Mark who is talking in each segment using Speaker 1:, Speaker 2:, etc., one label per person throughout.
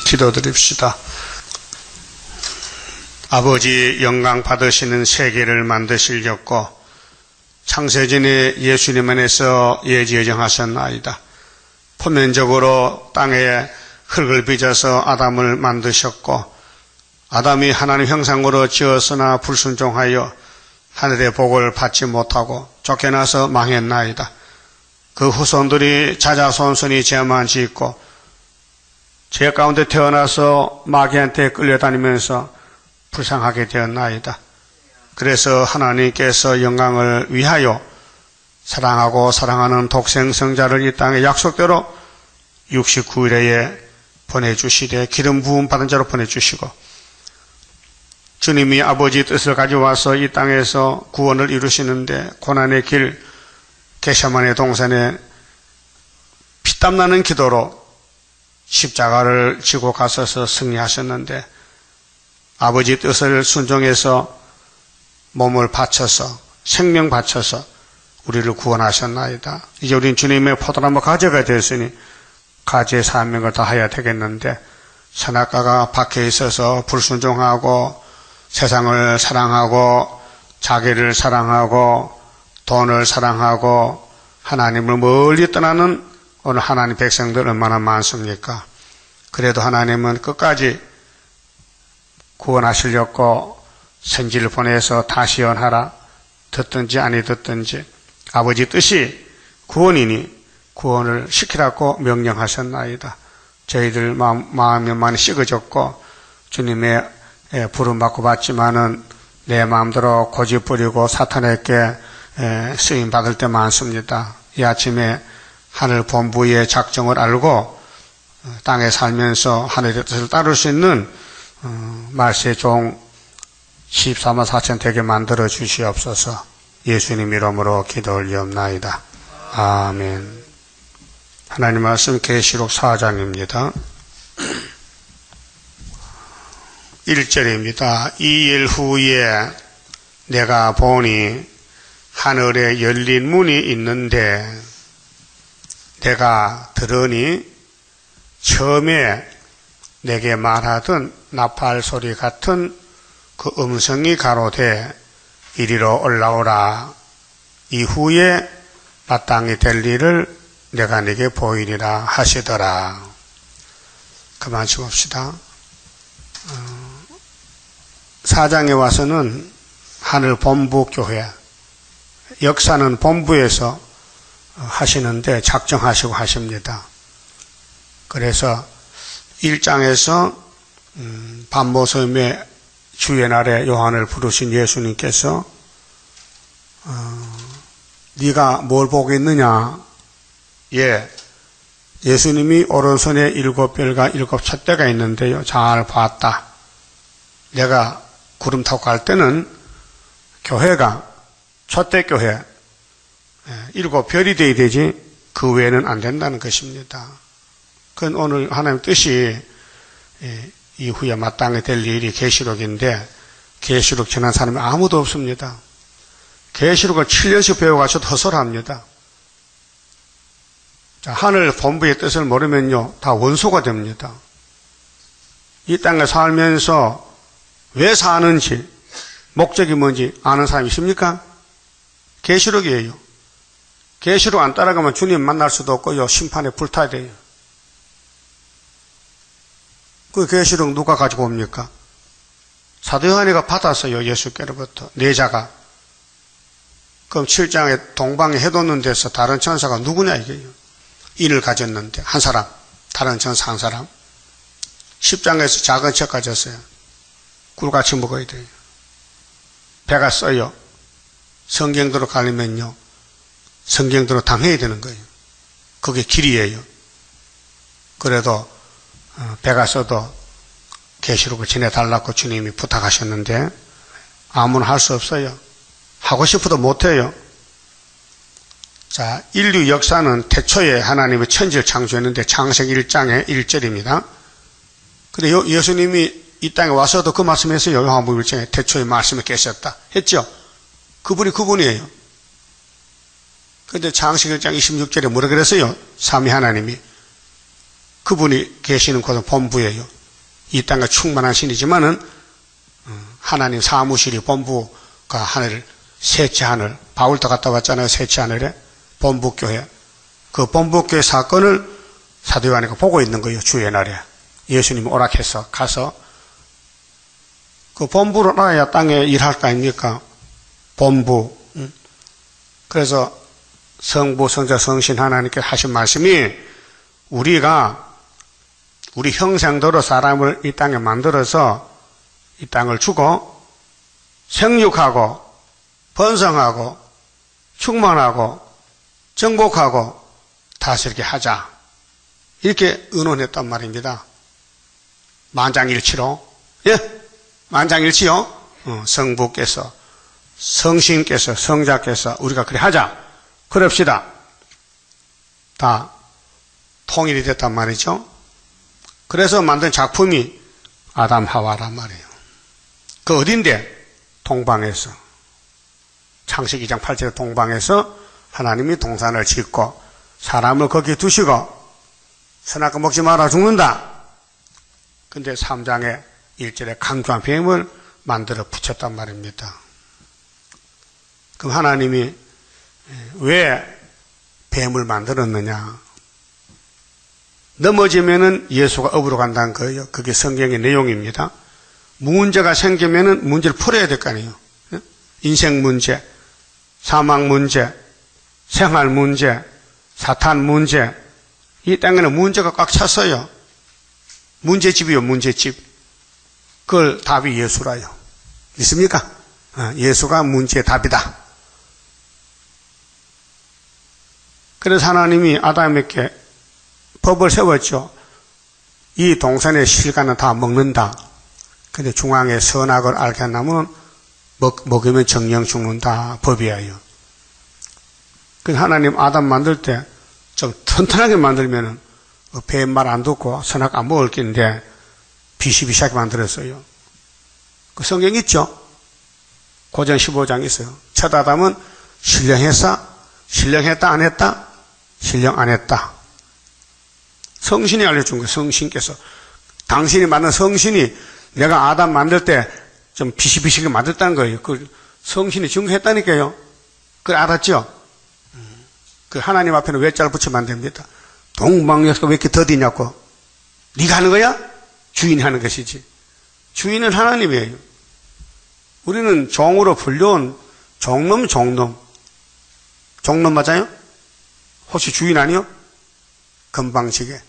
Speaker 1: 기도드립시다. 아버지, 영광 받으시는 세계를 만드시려고 창세전에 예수님 안에서 예지예정하셨나이다. 표면적으로 땅에 흙을 빚어서 아담을 만드셨고, 아담이 하나님 형상으로 지었으나 불순종하여 하늘의 복을 받지 못하고 쫓겨나서 망했나이다. 그 후손들이 자자손손이 죄만 짓고 죄 가운데 태어나서 마귀한테 끌려다니면서 불쌍하게 되었나이다. 그래서 하나님께서 영광을 위하여 사랑하고 사랑하는 독생성자를 이 땅에 약속대로 69일에 보내주시되 기름 부음 받은 자로 보내주시고, 주님이 아버지 뜻을 가져와서 이 땅에서 구원을 이루시는데 고난의 길 겟세마네 동산에 피땀나는 기도로 십자가를 지고 가셔서 승리하셨는데, 아버지 뜻을 순종해서 몸을 바쳐서 생명 바쳐서 우리를 구원하셨나이다. 이제 우린 주님의 포도나무 가지가 되었으니 가지의 사명을 다해야 되겠는데, 선악과가 박혀 있어서 불순종하고 세상을 사랑하고 자기를 사랑하고 돈을 사랑하고 하나님을 멀리 떠나는 오늘 하나님 백성들 얼마나 많습니까? 그래도 하나님은 끝까지 구원하시려고 선지를 보내서 다시 연하라, 듣든지 아니 듣든지 아버지 뜻이 구원이니 구원을 시키라고 명령하셨나이다. 저희들 마음이 많이 식어졌고 주님의 부름받고 받지만은 내 마음대로 고집부리고 사탄에게 쓰임받을 때 많습니다. 이 아침에 하늘 본부의 작정을 알고 땅에 살면서 하늘의 뜻을 따를 수 있는 말세의 종 14만 4천 되게 만들어 주시옵소서. 예수님 이름으로 기도 올리옵나이다. 아멘. 하나님 말씀 계시록 4장입니다. 1절입니다. 이 일 후에 내가 보니 하늘에 열린 문이 있는데 내가 들으니 처음에 내게 말하던 나팔 소리 같은 그 음성이 가로되 이리로 올라오라. 이후에 마땅히 될 일을 내가 네게 보이리라 하시더라. 그만 줍시다. 4장에 와서는 하늘 본부 교회, 역사는 본부에서 하시는데 작정하시고 하십니다. 그래서 1장에서 반모섬의 주의 날에 요한을 부르신 예수님께서 네가 뭘 보고 있느냐? 예수님이 오른손에 7별과 7 촛대가 있는데요. 잘 봤다. 내가 구름 타고 갈 때는 교회가 촛대교회 7별이 되어야 되지 그 외에는 안 된다는 것입니다. 그건 오늘 하나님의 뜻이 이후에 마땅히 될 일이 계시록인데 계시록 전한 사람이 아무도 없습니다. 계시록을 7년씩 배워가셔도 허설합니다. 자, 하늘 본부의 뜻을 모르면요 다 원소가 됩니다. 이 땅에 살면서 왜 사는지 목적이 뭔지 아는 사람이 있습니까? 계시록이에요. 계시록 안 따라가면 주님 만날 수도 없고요 심판에 불타야 돼요. 그 계시록 누가 가지고 옵니까? 사도 요한이가 받았어요. 예수께로부터 내자가. 그럼 7장에 동방에 해돋는 데서 다른 천사가 누구냐 이게요. 인을 가졌는데 한 사람, 다른 천사 한 사람. 10장에서 작은 책 가졌어요. 꿀같이 먹어야 돼요. 배가 써요. 성경대로 가려면요 성경대로 당해야 되는 거예요. 그게 길이에요. 그래도 배가 써도 계시록을 지내달라고 주님이 부탁하셨는데 아무나 할 수 없어요. 하고 싶어도 못해요. 자, 인류 역사는 태초에 하나님의 천지를 창조했는데 창세기 1장의 1절입니다. 근데 예수님이 이 땅에 와서도 그 말씀했어요. 요한복음 1장에 태초에 말씀을 계셨다 했죠. 그분이 그분이에요. 근데 창세기 1장 26절에 뭐라 그랬어요? 삼위 하나님이 그분이 계시는 곳은 본부예요. 이 땅에 충만한 신이지만은 하나님 사무실이 본부가 하늘 셋째 하늘 바울도 갔다 왔잖아요. 셋째 하늘에 본부교회 그 본부교회 사건을 사도 요한이가 보고 있는 거예요. 주의 날에 예수님이 오락해서 가서 그 본부로 나야 땅에 일할 거 아닙니까? 본부. 그래서 성부, 성자, 성신 하나님께 하신 말씀이 우리가 우리 형상대로 사람을 이 땅에 만들어서 이 땅을 주고 생육하고 번성하고 충만하고 정복하고 다스리게 하자. 이렇게 의논했단 말입니다. 만장일치로. 예? 만장일치요. 성부께서 성신께서 성자께서 우리가 그래 하자. 그럽시다. 다 통일이 됐단 말이죠. 그래서 만든 작품이 아담 하와란 말이에요. 그 어딘데? 동방에서. 창세기 2장 8절에 동방에서 하나님이 동산을 짓고 사람을 거기에 두시고 선악과 먹지 마라 죽는다. 근데 3장에 1절에 강조한 뱀을 만들어 붙였단 말입니다. 그럼 하나님이 왜 뱀을 만들었느냐? 넘어지면은 예수가 업으로 간다는 거예요. 그게 성경의 내용입니다. 문제가 생기면은 문제를 풀어야 될 거 아니에요. 인생 문제, 사망 문제, 생활 문제, 사탄 문제. 이 땅에는 문제가 꽉 찼어요. 문제집이요, 문제집. 그걸 답이 예수라요. 믿습니까? 예수가 문제의 답이다. 그래서 하나님이 아담에게 법을 세웠죠. 이 동산의 실과는 다 먹는다. 근데 중앙에 선악을 알게 한다면 먹으면 정령 죽는다. 법이에요. 그래서 하나님 아담 만들 때 좀 튼튼하게 만들면은 뱀 말 안 듣고 선악 안 먹을 낀데 비시비시하게 만들었어요. 그 성경 있죠? 고전 15장 있어요. 첫 아담은 신령했어? 신령했다 안 했다? 신령 안 했다. 성신이 알려준 거예요. 성신께서. 당신이 만든 성신이 내가 아담 만들 때 좀 비시비시하게 만들었다는 거예요. 그 성신이 증거했다니까요. 그걸 알았죠? 그 하나님 앞에는 외자를 붙이면 안 됩니다. 동방역사 왜 이렇게 더디냐고. 네가 하는 거야? 주인이 하는 것이지. 주인은 하나님이에요. 우리는 종으로 불려온 종놈. 종놈 맞아요? 혹시 주인 아니요? 건방지게.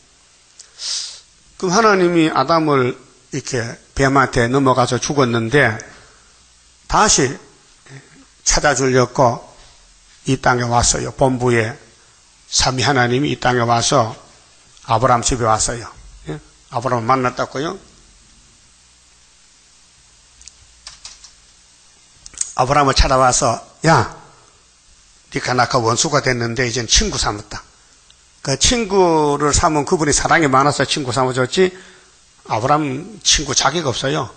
Speaker 1: 그럼 하나님이 아담을 이렇게 뱀한테 넘어가서 죽었는데 다시 찾아주려고 이 땅에 왔어요. 본부에 삼위 하나님이 이 땅에 와서 아브라함 집에 왔어요. 예? 아브라함을 만났다고요. 아브라함을 찾아와서 야, 네가 나가 원수가 됐는데 이젠 친구 삼았다. 그 친구를 삼은 그분이 사랑이 많아서 친구 삼아줬지 아브라함 친구 자격 없어요.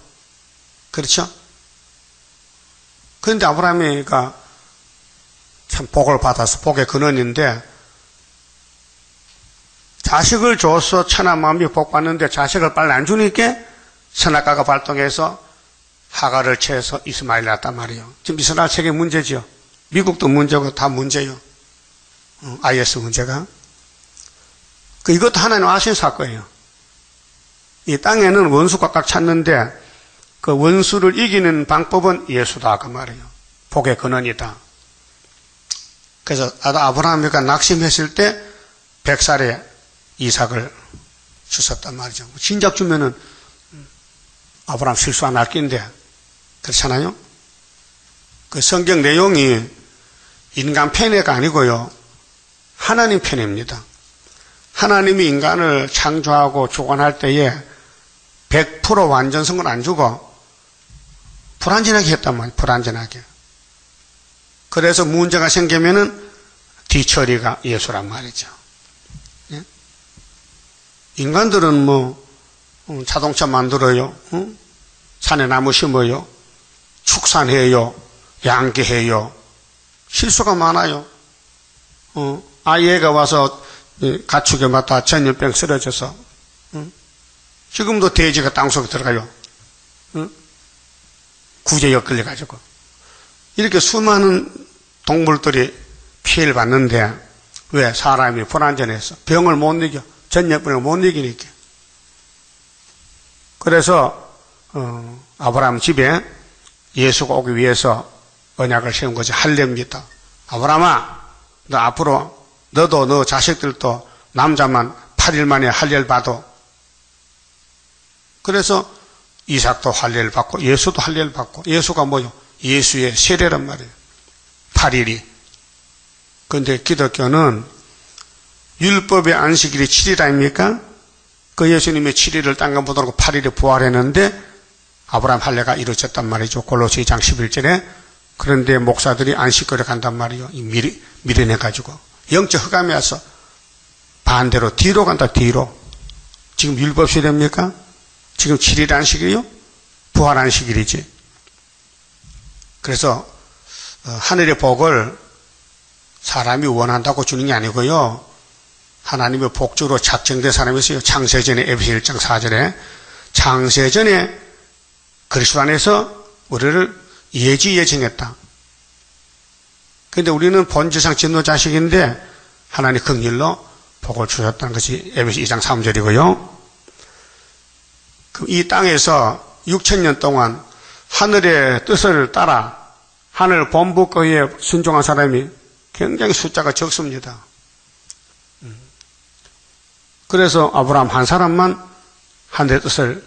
Speaker 1: 그렇죠? 그런데 아브라함이가 참 복을 받아서 복의 근원인데 자식을 줘서 천한 마음이 복 받는데 자식을 빨리 안 주니까 선악과가 발동해서 하가를 채해서 이스마엘 낳았단 말이에요. 지금 이스라엘 세계 문제죠. 미국도 문제고 다 문제요. IS 문제가. 이것도 하나님 아신 사건이에요. 이 땅에는 원수가 꽉 찼는데 그 원수를 이기는 방법은 예수다 그 말이에요. 복의 근원이다. 그래서 아브라함이가 낙심했을 때 100살에 이삭을 주셨단 말이죠. 진작 주면은 아브라함 실수 안 할 낀데 그렇잖아요. 그 성경 내용이 인간 편애가 아니고요. 하나님 편애입니다. 하나님이 인간을 창조하고 주관할 때에 100% 완전성을 안 주고 불완전하게 했단 말이에요. 불완전하게. 그래서 문제가 생기면은 뒤처리가 예수란 말이죠. 예? 인간들은 자동차 만들어요. 산에 나무 심어요. 축산해요. 양계해요. 실수가 많아요. 아이가 와서 가축에 맞다 전염병 쓰러져서 지금도 돼지가 땅속에 들어가요. 응? 구제에 엮여가지고. 이렇게 수많은 동물들이 피해를 받는데 왜? 사람이 불안전해서 병을 못 이겨. 전염병을 못 이기니까. 그래서 아브라함 집에 예수가 오기 위해서 언약을 세운 것이 할례입니다. 아브라함아, 너 앞으로 너도 너 자식들도 남자만 8일 만에 할례를 받아. 그래서 이삭도 할례를 받고 예수도 할례를 받고. 예수가 뭐요? 예수의 세례란 말이에요. 8일이. 그런데 기독교는 율법의 안식일이 7일 아닙니까? 그 예수님의 7일을 땅감 보도록 8일에 부활했는데 아브라함 할례가 이루어졌단 말이죠. 골로새 2장 11절에. 그런데 목사들이 안식일에 간단 말이에요. 미련해가지고. 영적 흑암이 와서 반대로 뒤로 간다. 뒤로. 지금 율법 시대입니까? 지금 7일 안식일이요? 부활 안식일이지. 그래서 하늘의 복을 사람이 원한다고 주는 게 아니고요. 하나님의 복주로 작정된 사람이 있어요. 창세전에 에베소 1장 4절에 창세전에 그리스도 안에서 우리를 예정했다. 그런데 우리는 본질상 진노 자식인데 하나님 긍휼로 복을 주셨다는 것이 에베소 2장 3절이고요. 이 땅에서 6,000년 동안 하늘의 뜻을 따라 하늘 본부 거에 순종한 사람이 굉장히 숫자가 적습니다. 그래서 아브라함 한 사람만 하늘의 뜻을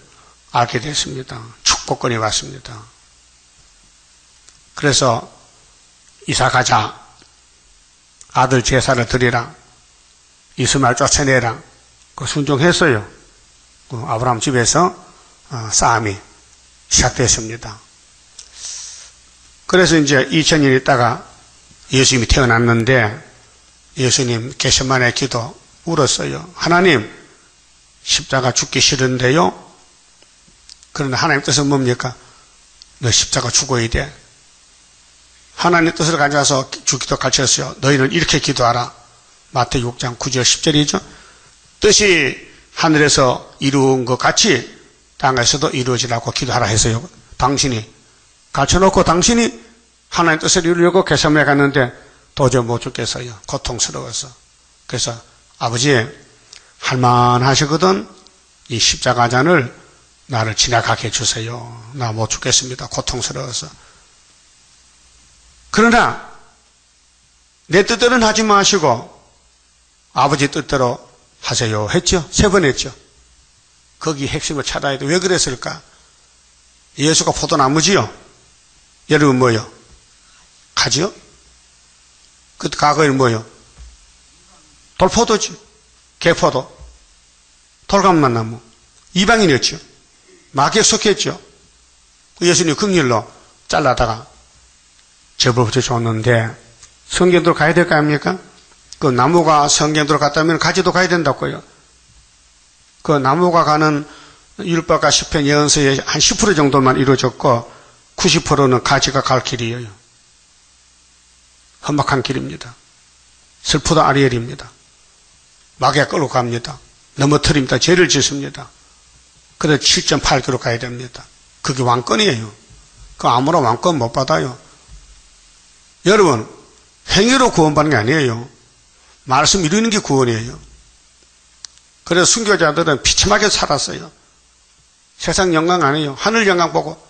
Speaker 1: 알게 됐습니다. 축복권이 왔습니다. 그래서 이삭하자, 아들 제사를 드리라, 이스마엘 쫓아내라, 그 순종했어요. 아브라함 집에서 싸움이 시작됐습니다. 그래서 이제 2000년 있다가 예수님이 태어났는데 예수님 겟세마네 기도 울었어요. 하나님, 십자가 죽기 싫은데요. 그러나 하나님 뜻은 뭡니까? 너 십자가 죽어야 돼. 하나님 뜻을 가져와서 죽기도 가르쳤어요. 너희는 이렇게 기도하라. 마태복음 6장 9절 10절이죠. 뜻이 하늘에서 이루은 것 같이 땅에서도 이루어지라고 기도하라 해서요. 당신이 가르쳐놓고 당신이 하나님 뜻을 이루려고 겟세마네 갔는데 도저히 못 죽겠어요. 고통스러워서. 그래서 아버지, 할만하시거든 이 십자가 잔을 나를 지나가게 해주세요. 나 못 죽겠습니다. 고통스러워서. 그러나 내 뜻대로는 하지 마시고 아버지 뜻대로 하세요 했죠. 3번 했죠. 거기 핵심을 찾아야 돼. 왜 그랬을까? 예수가 포도나무지요. 여러분 뭐요? 가지요? 그 과거에는 뭐요? 돌포도지, 개포도, 돌감만나무, 이방인이었죠. 마귀에 속했죠. 예수님 긍휼로 잘라다가 접을 붙여줬는데 성경도로 가야 될 거 아닙니까? 그 나무가 성경도로 갔다면 가지도 가야 된다고요. 그 나무가 가는 율법과 시편 예언서의 한 10% 정도만 이루어졌고 90%는 가지가 갈 길이에요. 험악한 길입니다. 슬프다 아리엘입니다. 마귀가 끌고 갑니다. 넘어뜨립니다. 죄를 짓습니다. 그래서 7.8km 가야 됩니다. 그게 왕권이에요. 그 아무나 왕권 못 받아요. 여러분, 행위로 구원받는 게 아니에요. 말씀 이루는 게 구원이에요. 그래서 순교자들은 비참하게 살았어요. 세상 영광 아니에요. 하늘 영광 보고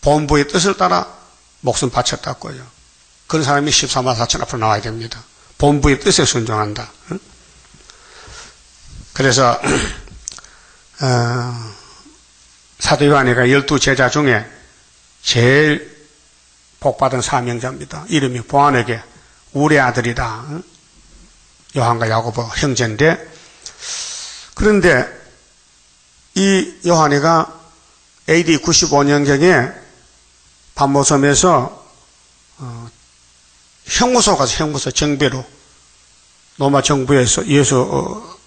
Speaker 1: 본부의 뜻을 따라 목숨 바쳤다고요. 그런 사람이 14만 4천 앞으로 나와야 됩니다. 본부의 뜻에 순종한다. 그래서 사도 요한이가 12제자 중에 제일 복받은 사명자입니다. 이름이 보아네게 우리 아들이다. 요한과 야고보 형제인데, 그런데 이 요한이가 AD 95년경에 반모섬에서 형무소 가서 형무소 정배로 로마 정부에서 예수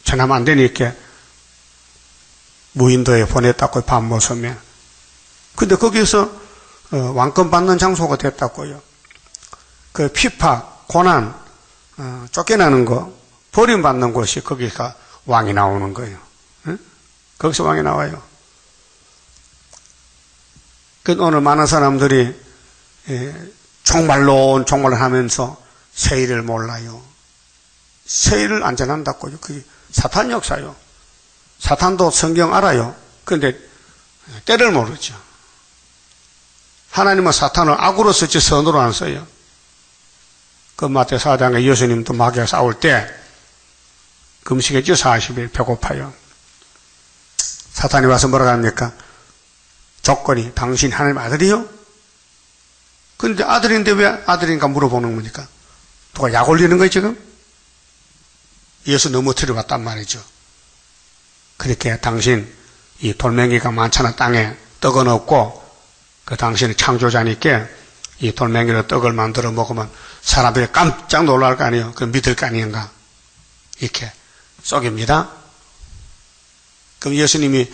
Speaker 1: 전하면 안 되니까 무인도에 보냈다고요. 반모섬에. 근데 거기서 왕권 받는 장소가 됐다고요. 그 피파, 고난, 쫓겨나는 거, 버림받는 곳이 거기가 왕이 나오는 거예요. 거기서 왕이 나와요. 그 오늘 많은 사람들이 종말론 하면서 세일을 몰라요. 세일을 안 전한다고요. 그게 사탄 역사요. 사탄도 성경 알아요. 그런데 때를 모르죠. 하나님은 사탄을 악으로 쓰지 선으로 안 써요. 그 마태오 4장에 예수님도 마귀와 싸울 때 금식했죠. 40일 배고파요. 사탄이 와서 뭐라고 합니까? 조건이 당신 하나님 아들이요? 그런데 아들인데 왜 아들인가 물어보는 겁니까? 누가 약 올리는 거예요 지금? 예수 넘어뜨려 봤단 말이죠. 그렇게 당신 이 돌멩이가 많잖아. 땅에 떡은 없고 그 당신은 창조자니까 이 돌멩이로 떡을 만들어 먹으면 사람들이 깜짝 놀랄 거 아니에요. 그 믿을 거 아닌가? 이렇게 속입니다. 그럼 예수님이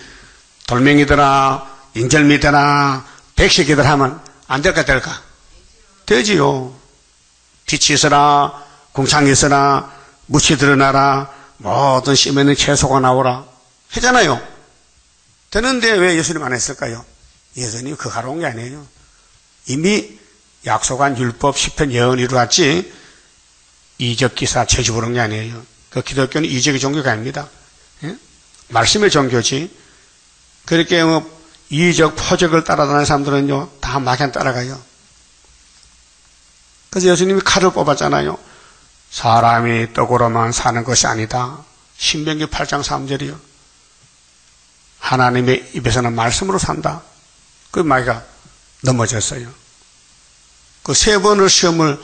Speaker 1: 돌멩이들아 인절미들아 백식이들 하면 안 될까 될까? 되지요. 빛이 있으라 궁창이 있으라 무치 드러나라 모든 씨에는 채소가 나오라 하잖아요. 되는데 왜 예수님 안 했을까요? 예수님 그거 하러 온 게 아니에요. 이미 약속한 율법, 시편, 예언 이루었지 이적 기사 채집을 한 게 아니에요. 그 기독교는 이적의 종교가 아닙니다. 예? 말씀의 종교지. 그렇게 이적, 표적을 따라다니는 사람들은요 다 마냥 따라가요. 그래서 예수님이 칼을 뽑았잖아요. 사람이 떡으로만 사는 것이 아니다. 신명기 8장 3절이요. 하나님의 입에서는 말씀으로 산다. 그 마귀가 넘어졌어요. 그 3번을 시험을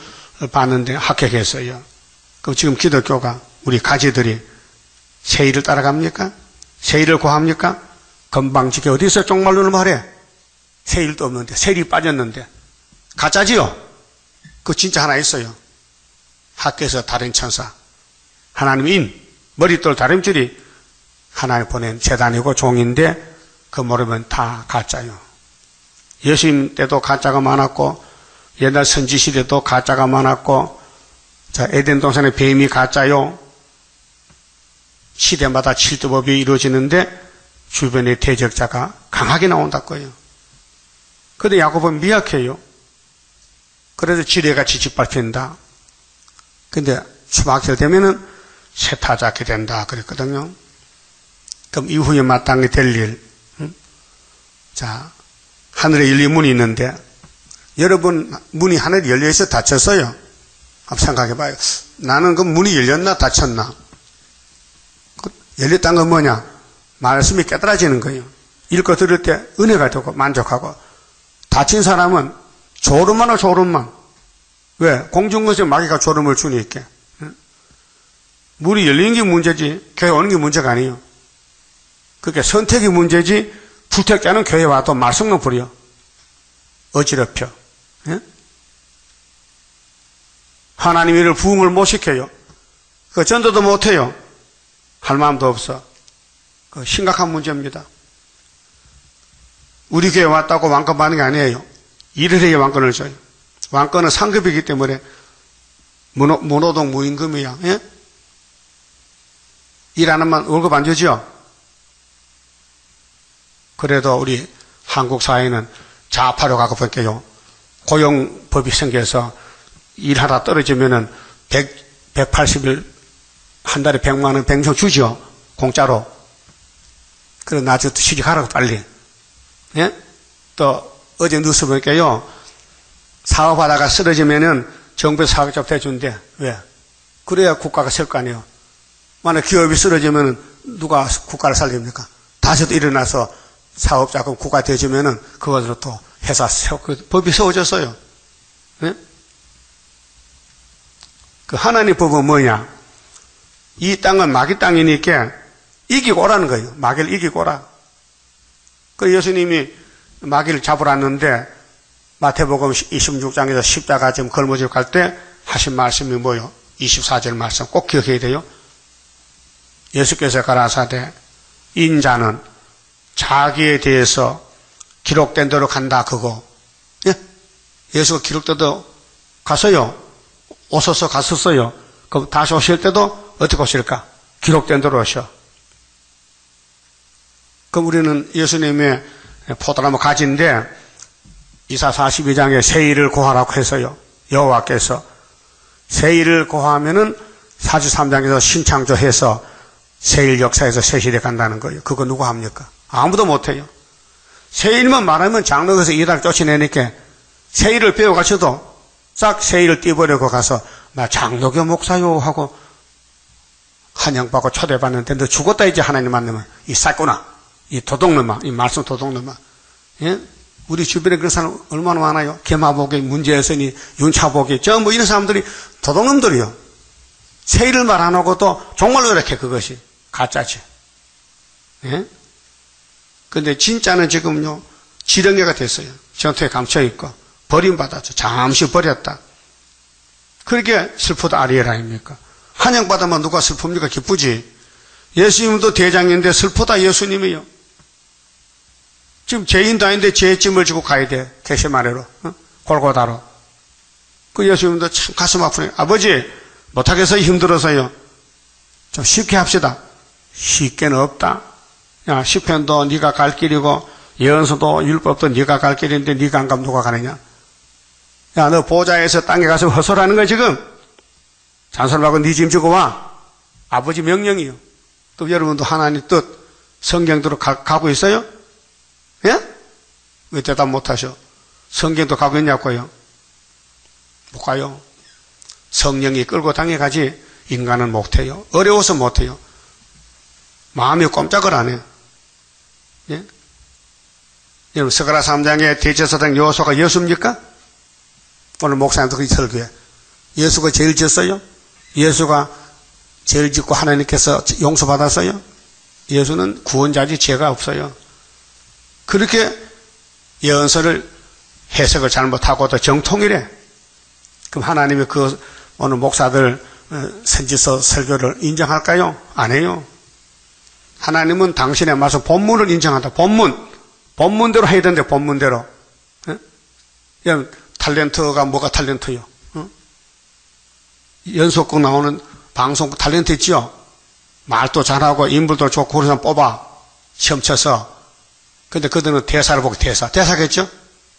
Speaker 1: 봤는데 합격했어요. 그럼 지금 기독교가 우리 가지들이 세일을 따라갑니까? 세일을 구합니까? 건방지게 어디서 종말론을 말해? 세일도 없는데 세일이 빠졌는데 가짜지요? 그거 진짜 하나 있어요. 학교에서 다른 천사 하나님의 인 머릿돌 다림줄이 하나님 보낸 재단이고 종인데 그 모르면 다 가짜요. 예수님 때도 가짜가 많았고 옛날 선지 시대도 가짜가 많았고 자 에덴 동산의 뱀이 가짜요. 시대마다 칠두법이 이루어지는데 주변의 대적자가 강하게 나온다고요. 그런데 야곱은 미약해요. 그래서 지뢰같이 짓밟힌다. 근데 초막절 되면은 세타잡게 된다 그랬거든요. 그럼 이후에 마땅히 될 일, 자 하늘에 열린 문이 있는데 여러분 문이 하늘에 열려있어 닫혔어요? 한번 생각해봐요. 나는 그 문이 열렸나 닫혔나? 열렸다는 건 뭐냐? 말씀이 깨달아지는 거예요. 읽고 들을 때 은혜가 되고 만족하고 닫힌 사람은 졸음만 졸음만. 왜? 공중것에 마귀가 졸음을 주니까. 문이 열리는 게 문제지 교회 오는 게 문제가 아니에요. 그게 선택이 문제지 불택자는 교회 와도 말씀만 부려. 어지럽혀. 예? 하나님 일을 부흥을 못 시켜요. 그 전도도 못 해요. 할 마음도 없어. 그 심각한 문제입니다. 우리 교회 왔다고 왕권 받는 게 아니에요. 일을 해야 왕권을 줘요. 왕권은 상급이기 때문에 무노동 무임금이야. 예? 일 안 하면 월급 안 주죠? 그래도 우리 한국 사회는 좌파로 가고 볼게요. 고용법이 생겨서 일하다 떨어지면은 180일 한 달에 100만 원 pension 주죠. 공짜로. 그래 나중에 취직하라고 빨리. 예? 또 어제 뉴스 볼게요. 사업하다가 쓰러지면은 정부에서 사업적 대준대. 왜? 그래야 국가가 설 거 아니에요. 만약 기업이 쓰러지면은 누가 국가를 살립니까? 다시 또 일어나서 사업자금 국가 대주면은 그것으로 또 회사 세우고 법이 세워졌어요. 예? 그 하나님 법은 뭐냐? 이 땅은 마귀 땅이니까 이기고 오라는 거예요. 마귀를 이기고 오라. 그 예수님이 마귀를 잡으라는데 마태복음 26장에서 십자가 지금 걸머지고 갈 때 하신 말씀이 뭐요? 24절 말씀 꼭 기억해야 돼요. 예수께서 가라사대 인자는 자기에 대해서 기록된 대로 간다 그거. 예? 예수가 기록된 대로 갔어요. 오셔서 갔었어요. 그럼 다시 오실 때도 어떻게 오실까? 기록된 대로 오셔. 그럼 우리는 예수님의 포도나무 가지인데 이사 42장에 세일을 고하라고 해서요. 여호와께서 세일을 고하면은 43장에서 신창조해서 세일 역사에서 세일에 간다는 거예요. 그거 누가 합니까? 아무도 못해요. 세일만 말하면 장로에서 이달 쫓아내니까 세일을 배워가셔도 싹 세일을 띄버리고 가서 나 장로교 목사요 하고 환영받고 초대받는데 너 죽었다 이제 하나님 만나면 이 쌌구나. 이 도둑놈아. 이 말씀 도둑놈아. 예? 우리 주변에 그런 사람 얼마나 많아요. 개마복이, 문제였으니, 윤차복이, 전부 이런 사람들이 도둑놈들이요. 세일을 말 안 하고 또 정말로 이렇게 그것이 가짜지. 예? 근데 진짜는 지금요, 지렁이가 됐어요. 전투에 감춰있고, 버림받았죠. 잠시 버렸다. 그렇게 슬프다 아리엘 아닙니까? 환영받으면 누가 슬픕니까? 기쁘지. 예수님도 대장인데 슬프다 예수님이요. 지금 죄인도 아닌데 죄의 짐을 지고 가야 돼. 겟세마네로, 골고다로. 그 예수님도 참 가슴 아프네. 아버지, 못하겠어요. 힘들어서요. 좀 쉽게 합시다. 쉽게는 없다. 야, 시편도 네가 갈 길이고 예언서도 율법도 네가 갈 길인데 네가 안 가면 누가 가느냐. 야, 너 보좌에서 땅에 가서 헛소리하는 거야 지금. 잔소리하고 네 짐 지고 와. 아버지 명령이요. 또 여러분도 하나님 뜻 성경대로 가고 있어요? 예? 왜 대답 못하셔? 성경도 가고 있냐고요? 못 가요. 성령이 끌고 당겨가지 인간은 못해요. 어려워서 못해요. 마음이 꼼짝을 안 해요. 예? 여러분 스가랴 3장의 대제사장 여호수아가 예수입니까? 오늘 목사님도 그 설교에 예수가 제일 졌어요? 예수가 제일 짓고 하나님께서 용서받았어요? 예수는 구원자지 죄가 없어요. 그렇게 예언서를 해석을 잘못하고도 정통이래. 그럼 하나님이 그 오늘 목사들 선지서 설교를 인정할까요? 안 해요. 하나님은 당신의 말씀 본문을 인정한다. 본문대로 해야 되는데 본문대로. 예? 탤런트가 뭐가 탤런트요? 연속극 나오는 방송 탤런트 있지요? 말도 잘하고 인물도 좋고 그런 사람 뽑아 시험 쳐서. 근데 그들은 대사를 보고 대사겠죠?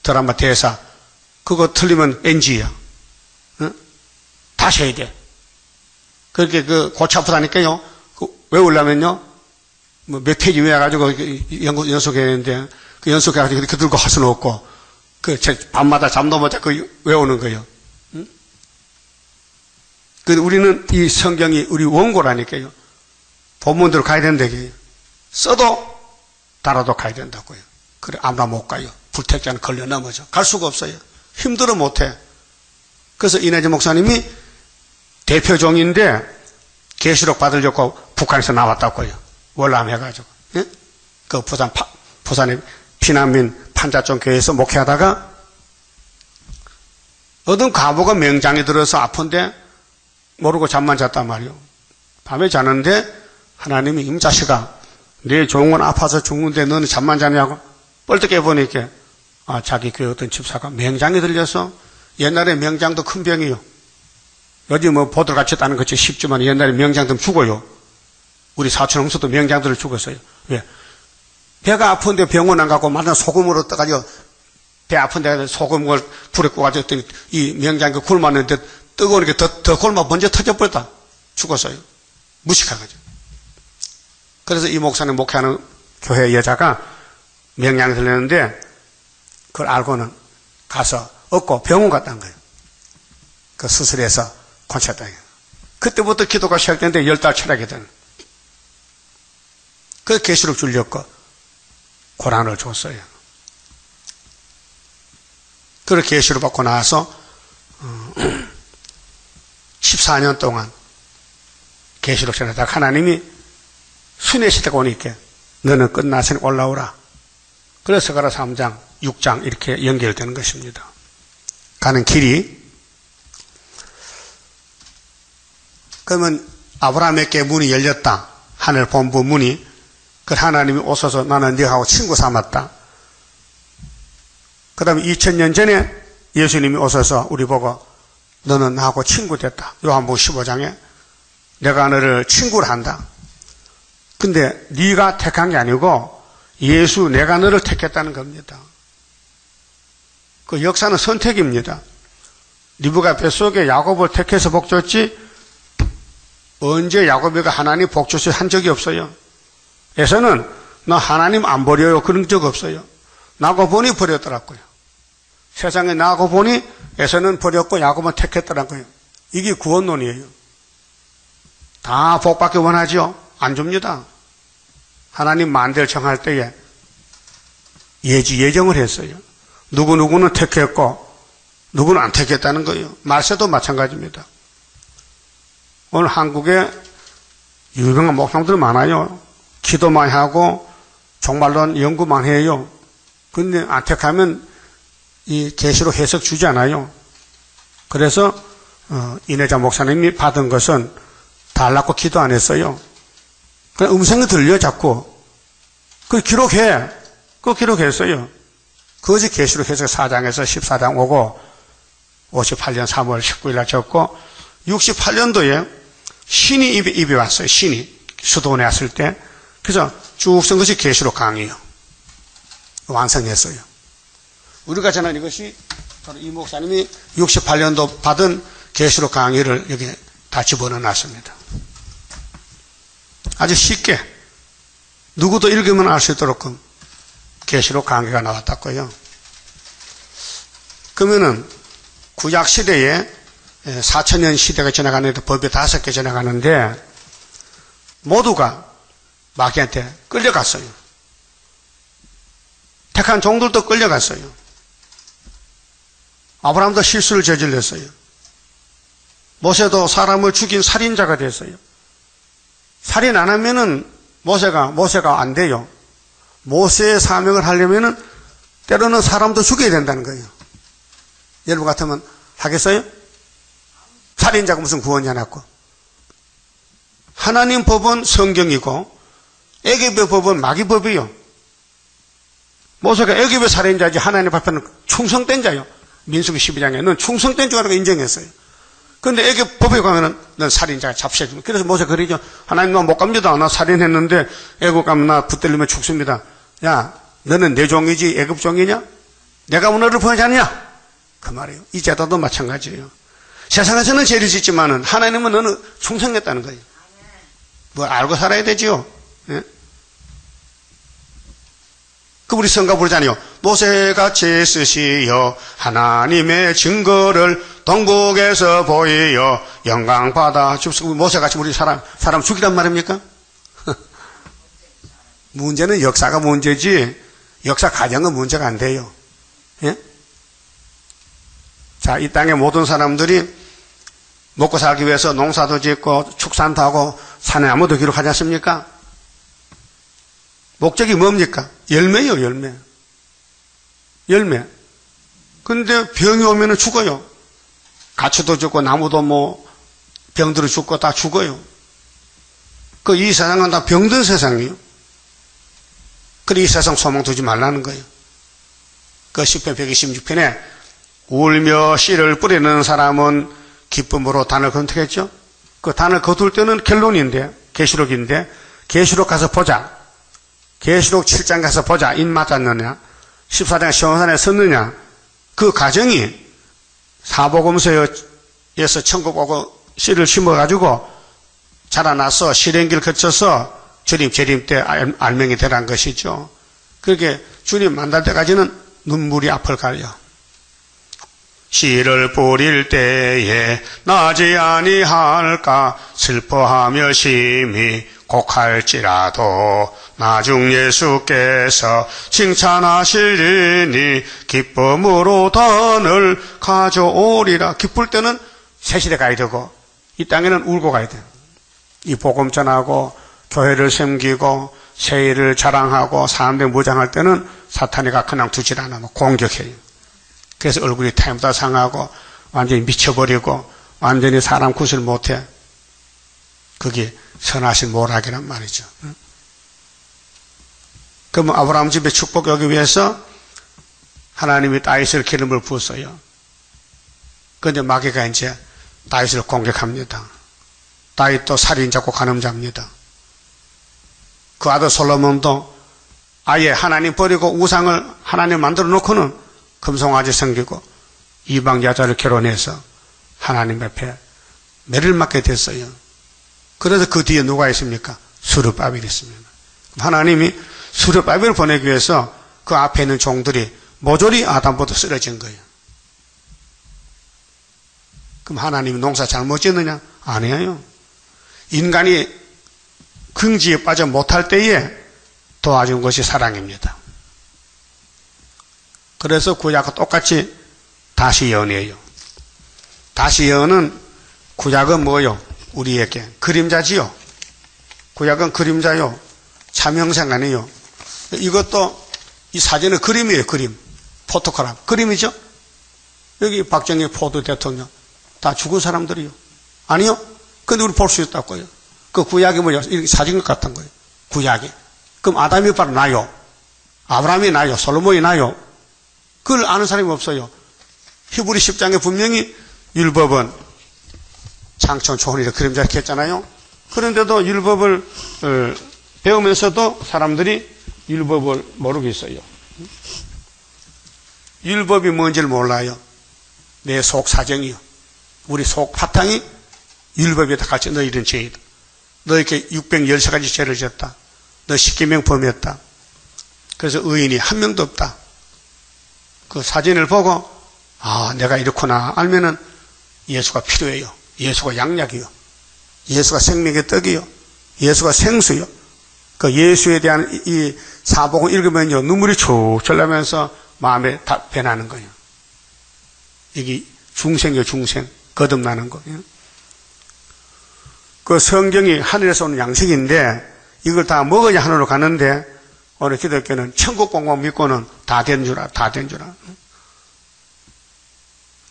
Speaker 1: 드라마 대사. 그거 틀리면 NG야. 다시 해야 돼. 그렇게 골치 아프다니까요. 외우려면요. 뭐 몇 페이지 외워가지고 연속해야 되는데 그 연속해가지고 이렇게 들고 할 수는 없고 밤마다 잠도 못 자고 외우는 거예요. 우리는 이 성경이 우리 원고라니까요. 본문대로 가야 된다고요. 써도 달아도 가야 된다고요. 그래 아무나 못 가요. 불택자는 걸려 넘어져. 갈 수가 없어요. 힘들어 못해. 그래서 이내재 목사님이 대표종인데 계시록 받으려고 북한에서 나왔다고요. 월남 해가지고. 예? 그 부산의 피난민 판자촌 교회에서 목회하다가 어떤 과부가 명장에 들어서 아픈데 모르고 잠만 잤단 말이요. 밤에 자는데 하나님이 임자식아 내 종은 아파서 죽는데 너는 잠만 자냐고 뻘떡 깨보니까 자기 교회 어떤 집사가 명장에 들려서 옛날에 명장도 큰 병이요. 요즘 뭐 보들같이 따는 것이 쉽지만 옛날에 명장들은 죽어요. 우리 사촌 형수도 명장들을 죽었어요. 왜? 배가 아픈데 병원 안 가고 마냥 소금으로 떠가지고 배 아픈데 소금을 불에 구워가지고 이 명장이 굶었는데 뜨거운 게 더 굶어 먼저 터져버렸다. 죽었어요. 무식해가지고. 그래서 이 목사님 목회하는 교회 여자가 명장이 들렸는데 그걸 알고는 가서 얻고 병원 갔다는 거예요. 그 수술해서 고쳤다. 그때부터 기도가 시작됐는데 10달 철학이 되는. 그 계시록 줄렸고 고난을 줬어요. 그렇게 계시를 받고 나서 14년 동안 계시록 전하다가 하나님이 순회 시대가 오니까 너는 끝났으니 올라오라. 그래서 스가랴 3장, 6장 이렇게 연결되는 것입니다. 가는 길이 그러면 아브라함에게 문이 열렸다. 하늘 본부 문이. 그 하나님이 오셔서 나는 너하고 친구 삼았다. 그 다음에 2000년 전에 예수님이 오셔서 우리 보고 너는 나하고 친구 됐다. 요한복음 15장에 내가 너를 친구를 한다. 근데 네가 택한 게 아니고 예수, 내가 너를 택했다는 겁니다. 그 역사는 선택입니다. 리브가 뱃속에 야곱을 택해서 복 줬지 언제 야곱이가 하나님 복 주셔 한 적이 없어요. 에서는 너 하나님 안 버려요 그런 적 없어요. 나고 보니 버렸더라고요. 세상에 나고 보니 에서는 버렸고 야곱은 택했더라고요. 이게 구원론이에요. 다 복받기 원하죠? 안 줍니다. 하나님 만대를 정할 때에 예정을 했어요. 누구누구는 택했고 누구는 안 택했다는 거예요. 말세도 마찬가지입니다. 오늘 한국에 유명한 목사님들 많아요. 기도 많이 하고 정말로 연구 많이 해요. 근데 안 택하면 이 계시록 해석 주지 않아요. 그래서 이내자 목사님이 받은 것은 달라고 기도 안 했어요. 그냥 음성이 들려 자꾸. 그걸 기록해. 그거 기록했어요. 그것이 계시록 해석 4장에서 14장 오고 58년 3월 19일 날 적고 68년도에 신이 입에 왔어요. 신이 수도원에 왔을 때. 그래서 쭉 쓴 것이 계시록 강의요. 완성했어요. 우리가 전한 이것이 바로 이 목사님이 68년도 받은 계시록 강의를 여기 다 집어넣어 놨습니다. 아주 쉽게 누구도 읽으면 알 수 있도록 계시록 강의가 나왔다고요. 그러면은 구약 시대에 4천년 시대가 지나가는데 법이 5개 지나가는데 모두가 마귀한테 끌려갔어요. 택한 종들도 끌려갔어요. 아브라함도 실수를 저질렀어요. 모세도 사람을 죽인 살인자가 됐어요. 살인 안 하면은 모세가 안 돼요. 모세의 사명을 하려면은 때로는 사람도 죽여야 된다는 거예요. 여러분 같으면 하겠어요? 살인자가 무슨 구원이 하나고. 하나님 법은 성경이고 애굽의 법은 마귀법이요. 모세가 애굽의 살인자지 하나님 앞에는 충성된 자요. 민수기 12장에 넌 충성된 자라고 인정했어요. 그런데 애굽 법에 가면은 넌 살인자가 잡혀집니다. 그래서 모세 그러죠. 하나님 나 못 갑니다. 나 살인했는데 애굽 가면 나 붙들리면 죽습니다. 야, 너는 내 종이지 애굽 종이냐? 내가 너를 보내지 않냐? 그 말이에요. 이 제도도 마찬가지예요. 세상에서는 죄를 짓지만은 하나님은 너는 충성했다는 거예요. 뭘 알고 살아야 되지요. 예? 그 우리 성가 부르잖아요. 모세같이 쓰시어 하나님의 증거를 동북에서 보이어 영광 받아 줍시고. 모세같이 우리 사람 죽이란 말입니까? 문제는 역사가 문제지 역사 과정은 문제가 안 돼요. 예? 자, 이 땅의 모든 사람들이 먹고 살기 위해서 농사도 짓고 축산도 하고 사내나무도 기록하지 않습니까? 목적이 뭡니까? 열매요, 열매. 열매. 근데 병이 오면은 죽어요. 가츠도 죽고 나무도 뭐 병들어 죽고 다 죽어요. 그 이 세상은 다 병든 세상이에요. 그래 이 세상 소망 두지 말라는 거예요. 그 10편 126편에 울며 씨를 뿌리는 사람은 기쁨으로 단을 건투겠죠. 그 단을 거둘 때는 결론인데 계시록인데 계시록 가서 보자. 계시록 7장 가서 보자. 인 맞았느냐 14장 시온산에 섰느냐. 그 과정이 사복음서에서 천국 오고 씨를 심어가지고 자라나서 실행길 거쳐서 재림 때 알맹이 되란 것이죠. 그렇게 주님 만날 때까지는 눈물이 앞을 가려. 씨를 뿌릴 때에 나지 아니할까 슬퍼하며 심히 곡할지라도 나중 예수께서 칭찬하시리니 기쁨으로 단을 가져오리라. 기쁠 때는 새시대 가야 되고 이 땅에는 울고 가야 돼요. 이 복음 전하고 교회를 섬기고 세일을 자랑하고 사람들 무장할 때는 사탄이가 그냥 두질 않아 공격해요. 그래서 얼굴이 타임다 상하고 완전히 미쳐버리고 완전히 사람 구실 못해. 그게 선하신 모락이란 말이죠. 그러면 아브라함 집에 축복 오기 위해서 하나님이 다윗을 기름을 부었어요. 그런데 마귀가 이제 다윗을 공격합니다. 다윗도 살인자고 간음자입니다. 그 아들 솔로몬도 아예 하나님 버리고 우상을 하나님 만들어 놓고는 금송아지 섬기고 이방 여자를 결혼해서 하나님 앞에 매를 맞게 됐어요. 그래서 그 뒤에 누가 있습니까? 스룹바벨이 있습니다. 하나님이 스룹바벨을 보내기 위해서 그 앞에 있는 종들이 모조리 아담보다 쓰러진 거예요. 그럼 하나님이 농사 잘못 짓느냐? 아니에요. 인간이 긍지에 빠져 못할 때에 도와준 것이 사랑입니다. 그래서 구약과 똑같이 다시 예언이에요. 다시 예언은 구약은 뭐요? 우리에게 그림자지요. 구약은 그림자요. 참형상 아니에요. 이것도 이 사진은 그림이에요. 그림. 포토그래프. 그림이죠? 여기 박정희 포도 대통령 다 죽은 사람들이요. 아니요? 근데 우리 볼 수 있다고요. 그 구약이 뭐예요? 이렇게 사진 같은 거예요. 구약이. 그럼 아담이 바로 나요. 아브라함이 나요. 솔로몬이 나요. 그걸 아는 사람이 없어요. 히브리 10장에 분명히 율법은 창천 초혼이라 그림자 이렇게 했잖아요. 그런데도 율법을 배우면서도 사람들이 율법을 모르고 있어요. 율법이 뭔지를 몰라요. 내 속 사정이요. 우리 속 바탕이 율법에다 같이 너 이런 죄이다. 너 이렇게 610가지 죄를 졌다. 너 10계명 범했다. 그래서 의인이 한 명도 없다. 그 사진을 보고 아 내가 이렇구나 알면은 예수가 필요해요. 예수가 양약이요. 예수가 생명의 떡이요. 예수가 생수요. 그 예수에 대한 이 사복을 읽으면요 눈물이 축 흘러면서 마음에 다 변하는 거예요. 이게 중생이요. 중생. 거듭나는 거예요. 그 성경이 하늘에서 오는 양식인데 이걸 다 먹어야 하늘로 가는데 오늘 기독교는 천국 복만 믿고는 다 된 줄 알아. 다 된 줄 알아.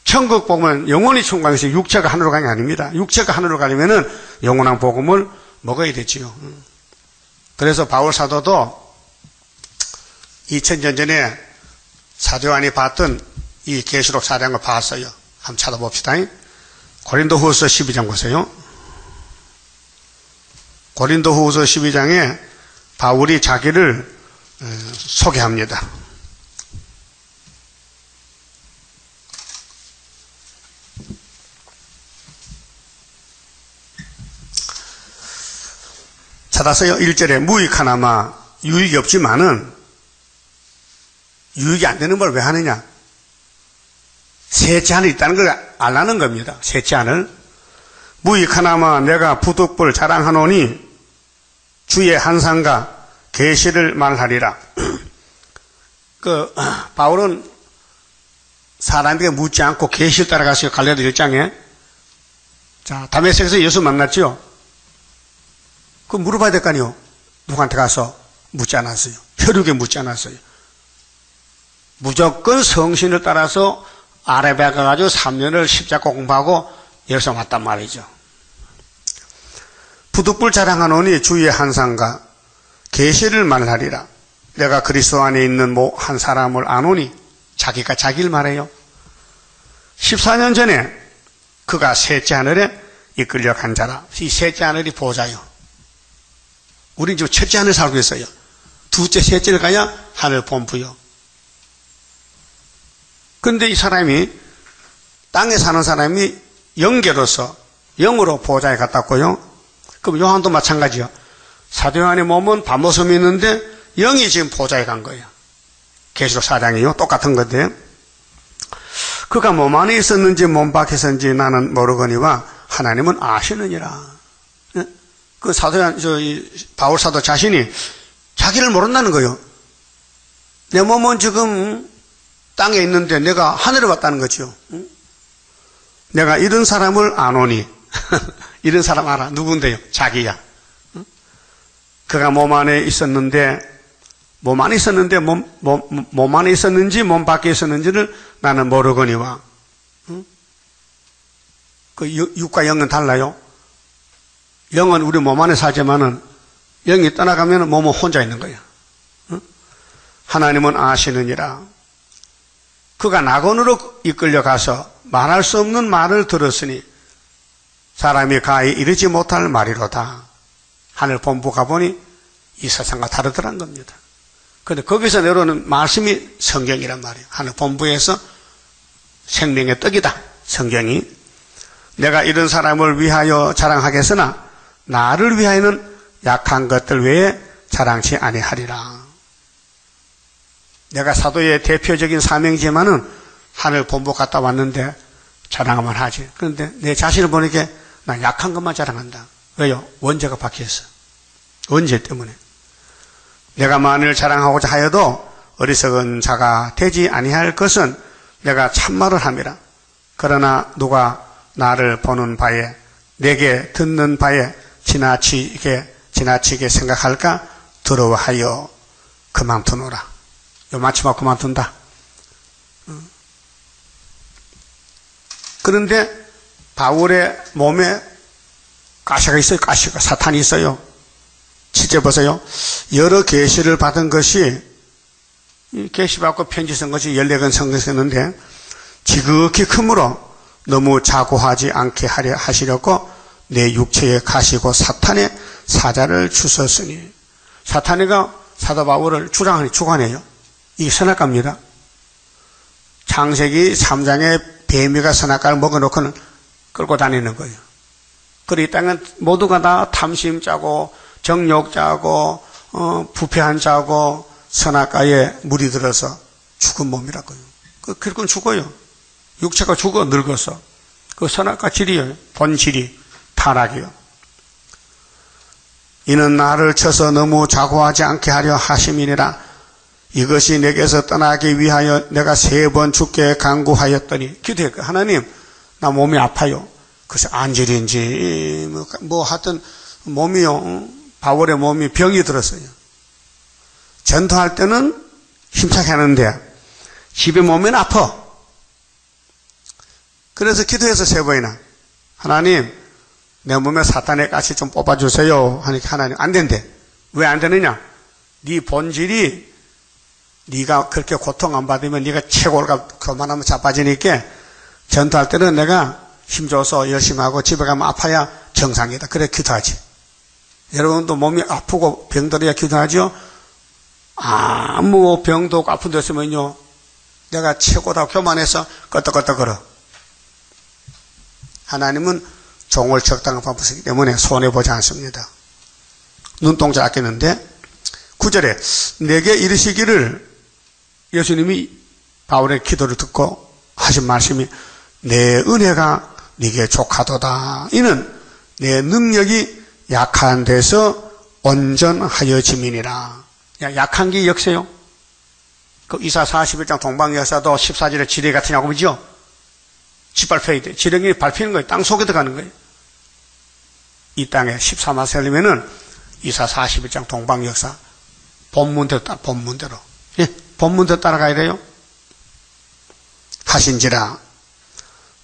Speaker 1: 천국 복음은 영원히 천국에서 육체가 하늘로 가는 게 아닙니다. 육체가 하늘로 가려면은 영원한 복음을 먹어야 되지요. 그래서 바울 사도도 2000년 전에 사도 요한이 봤던 이 계시록 사령을 봤어요. 한번 찾아봅시다. 고린도후서 12장 보세요. 고린도후서 12장에 바울이 자기를 소개합니다. 찾았어요. 1절에 무익하나마 유익이 없지만은 유익이 안 되는 걸 왜 하느냐? 새 제한이 있다는 걸 알라는 겁니다. 새 제한을. 무익하나마 내가 부득불 자랑하노니 주의 한상과 계시를 말하리라. 바울은 사람에게 묻지 않고 계시를 따라가서 갈라디아 1장에 자, 다메섹에서 예수 만났죠? 그 물어봐야 될 거 아니에요? 누구한테 가서 묻지 않았어요. 혈육에 묻지 않았어요. 무조건 성신을 따라서 아라비아 가가지고 3년을 십자가 공부하고 예루살렘 왔단 말이죠. 부득불 자랑하노니 주의 한상과 계시를 말하리라. 내가 그리스도 안에 있는 한 사람을 아노니 자기가 자기를 말해요. 14년 전에 그가 셋째 하늘에 이끌려 간 자라. 이 셋째 하늘이 보좌요. 우린 지금 첫째 하늘 살고 있어요. 둘째, 셋째를 가야 하늘 본부요. 그런데 이 사람이 땅에 사는 사람이 영계로서 영으로 보좌에 갔다고요. 그럼 요한도 마찬가지요. 사도 요한의 몸은 밤모섬이 있는데 영이 지금 보좌에 간 거예요. 계시록 4장이요. 똑같은 건데 그가 몸 안에 있었는지 몸 밖에 있었는지 나는 모르거니와 하나님은 아시느니라. 그 사도 요한, 바울 사도 자신이 자기를 모른다는 거예요. 내 몸은 지금 땅에 있는데 내가 하늘에 왔다는 거죠. 내가 이런 사람을 아노니 이런 사람 알아. 누군데요? 자기야. 그가 몸 안에 있었는데 몸 안에 있었는지 몸 밖에 있었는지를 나는 모르거니와. 그 육과 영은 달라요. 영은 우리 몸 안에 살지만은 영이 떠나가면 몸은 혼자 있는 거예요. 하나님은 아시느니라. 그가 낙원으로 이끌려가서 말할 수 없는 말을 들었으니 사람이 가히 이르지 못할 말이로다. 하늘 본부 가보니 이 세상과 다르더란 겁니다. 근데 거기서 내려오는 말씀이 성경이란 말이에요. 하늘 본부에서 생명의 떡이다. 성경이. 내가 이런 사람을 위하여 자랑하겠으나 나를 위하여는 약한 것들 외에 자랑치 아니하리라. 내가 사도의 대표적인 사명지만은 하늘 본부 갔다 왔는데 자랑하면 하지. 그런데 내 자신을 보니까 나 약한 것만 자랑한다. 왜요? 원죄가 바뀌었어. 원죄 때문에. 내가 만일 자랑하고자 하여도 어리석은 자가 되지 아니할 것은 내가 참말을 함이라. 그러나 누가 나를 보는 바에 내게 듣는 바에 지나치게 생각할까 두려워하여 그만두노라. 요 마치면 그만둔다. 그런데 바울의 몸에 가시가 있어요. 가시가. 사탄이 있어요. 7절 보세요. 여러 계시를 받은 것이 계시받고 편지 쓴 것이 14권 성경했는데 지극히 크므로 너무 자고하지 않게 하려 하시려고 내 육체에 가시고 사탄의 사자를 주셨으니. 사탄이가 사도 바울을 주관해요. 이게 선악과입니다. 창세기 3장에 뱀이가 선악과를 먹어놓고는 끌고 다니는 거예요. 그리고 이 땅은 모두가 다 탐심자고 정욕자고 부패한 자고 선악과에 물이 들어서 죽은 몸이라고요. 그건 죽어요. 육체가 죽어 늙어서. 그 선악과 질이에요. 본질이 타락이요. 이는 나를 쳐서 너무 자고하지 않게 하려 하심이니라. 이것이 내게서 떠나기 위하여 내가 3번 주께 간구하였더니 기도했고 하나님 나 몸이 아파요. 그래서 안질인지 뭐 하여튼 몸이요. 바울의 몸이 병이 들었어요. 전도할 때는 힘차게 하는데 집에 몸은 아파. 그래서 기도해서 3번이나 하나님 내 몸에 사탄의 가시 좀 뽑아주세요 하니까 하나님 안 된대. 왜 안 되느냐? 네 본질이 네가 그렇게 고통 안 받으면 네가 최고가 그만하면 자빠지니까 전투할 때는 내가 힘줘서 열심히 하고 집에 가면 아파야 정상이다. 그래 기도하지. 여러분도 몸이 아프고 병들어야 기도하죠. 아무 병도 없고 아픈 데 있으면요 내가 최고다 교만해서 끄떡끄떡 걸어. 하나님은 종을 적당한 방법 쓰기 때문에 손해보지 않습니다. 눈동자 아끼는데 9절에 내게 이르시기를 예수님이 바울의 기도를 듣고 하신 말씀이 내 은혜가 네게 족하도다. 이는 내 능력이 약한 데서 온전하여짐이니라. 약한 게 역세요. 그 이사 41장 동방여사도 14절에 지뢰 같은 야곱이죠. 짓밟혀야 돼. 지렁이 밟히는 거예요. 땅 속에 들어가는 거예요. 이 땅에 14만 살리면은 이사 41장 동방역사 본문대로 본문대로. 예, 본문대로 따라가야 돼요. 하신지라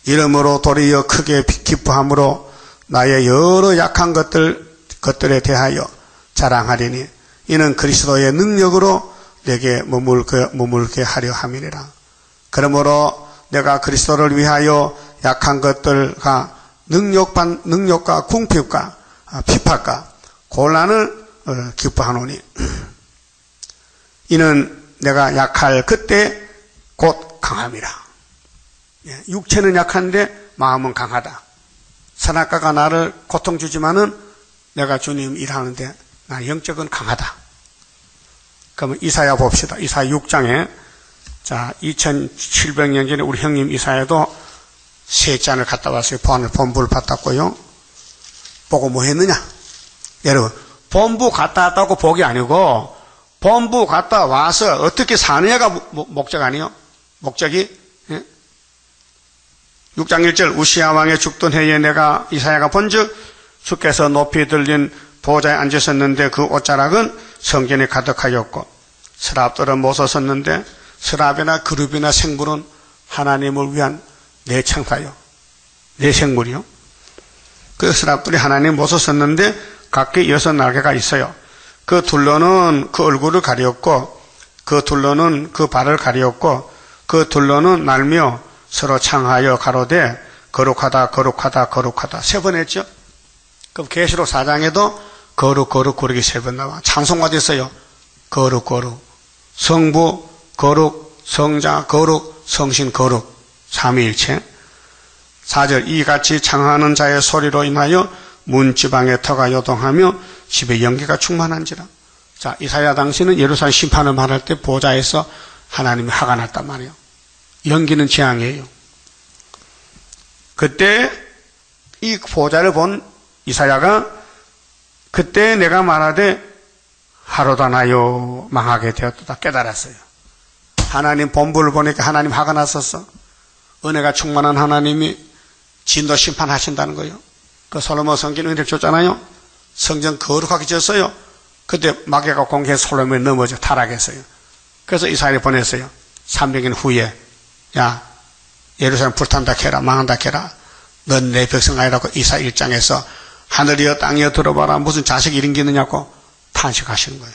Speaker 1: 이러므로 도리어 크게 기뻐함으로 나의 여러 약한 것들에 대하여 자랑하리니 이는 그리스도의 능력으로 내게 머물게 하려 함이니라. 그러므로 내가 그리스도를 위하여 약한 것들과 능력과 궁핍과 핍박과 곤란을 기뻐하노니 이는 내가 약할 그때 곧 강함이라. 육체는 약한데 마음은 강하다. 선악과가 나를 고통 주지만은 내가 주님 일하는데 나 영적은 강하다. 그러면 이사야 봅시다. 이사야 6장에 자 2700년 전에 우리 형님 이사야도 3잔을 갔다 왔어요. 본부를 받았고요. 보고 뭐 했느냐? 여러분 본부 갔다 왔다고 복이 아니고 본부 갔다 와서 어떻게 사느냐가 목적 아니에요? 목적이 6장 1절 우시야 왕의 죽던 해에 내가 이사야가 본즉 주께서 높이 들린 보좌에 앉으셨는데 그 옷자락은 성전에 가득하였고 스랍들은 못 섰는데 스랍이나 그룹이나 생물은 하나님을 위한 내 창사요. 내 생물이요. 그 스랍들이 하나님 못 섰는데 각기 6날개가 있어요. 그 둘러는 그 얼굴을 가리었고 그 둘러는 그 발을 가리었고 그 둘러는 날며 서로 창하여 가로되 거룩하다 거룩하다 거룩하다 3번 했죠. 그럼 계시록 4장에도 거룩 거룩 거룩이 3번 나와. 찬송가도 있어요. 거룩 거룩 성부 거룩, 성자 거룩, 성신 거룩, 삼위일체. 4절 이같이 창하는 자의 소리로 인하여 문지방의 터가 요동하며 집에 연기가 충만한지라. 자, 이사야 당시는 예루살렘 심판을 말할 때 보좌에서 하나님이 화가 났단 말이에요. 연기는 재앙이에요. 그때 이 보좌를 본 이사야가 그때 내가 말하되 하루도 나요 망하게 되었다 깨달았어요. 하나님 본부를 보니까 하나님 화가 났었어. 은혜가 충만한 하나님이 진노 심판하신다는 거예요. 그 솔로몬 성전 은혜를 줬잖아요. 성전 거룩하게 지었어요. 그때 마귀가 공개해서 솔로몬이 넘어져 타락했어요. 그래서 이사야를 보냈어요. 300년 후에 야 예루살렘 불탄다 캐라 망한다 캐라 넌 내 백성 아니라고 이사 1장에서 하늘이여 땅이여 들어봐라 무슨 자식이 이런 게 있느냐고 탄식하시는 거예요.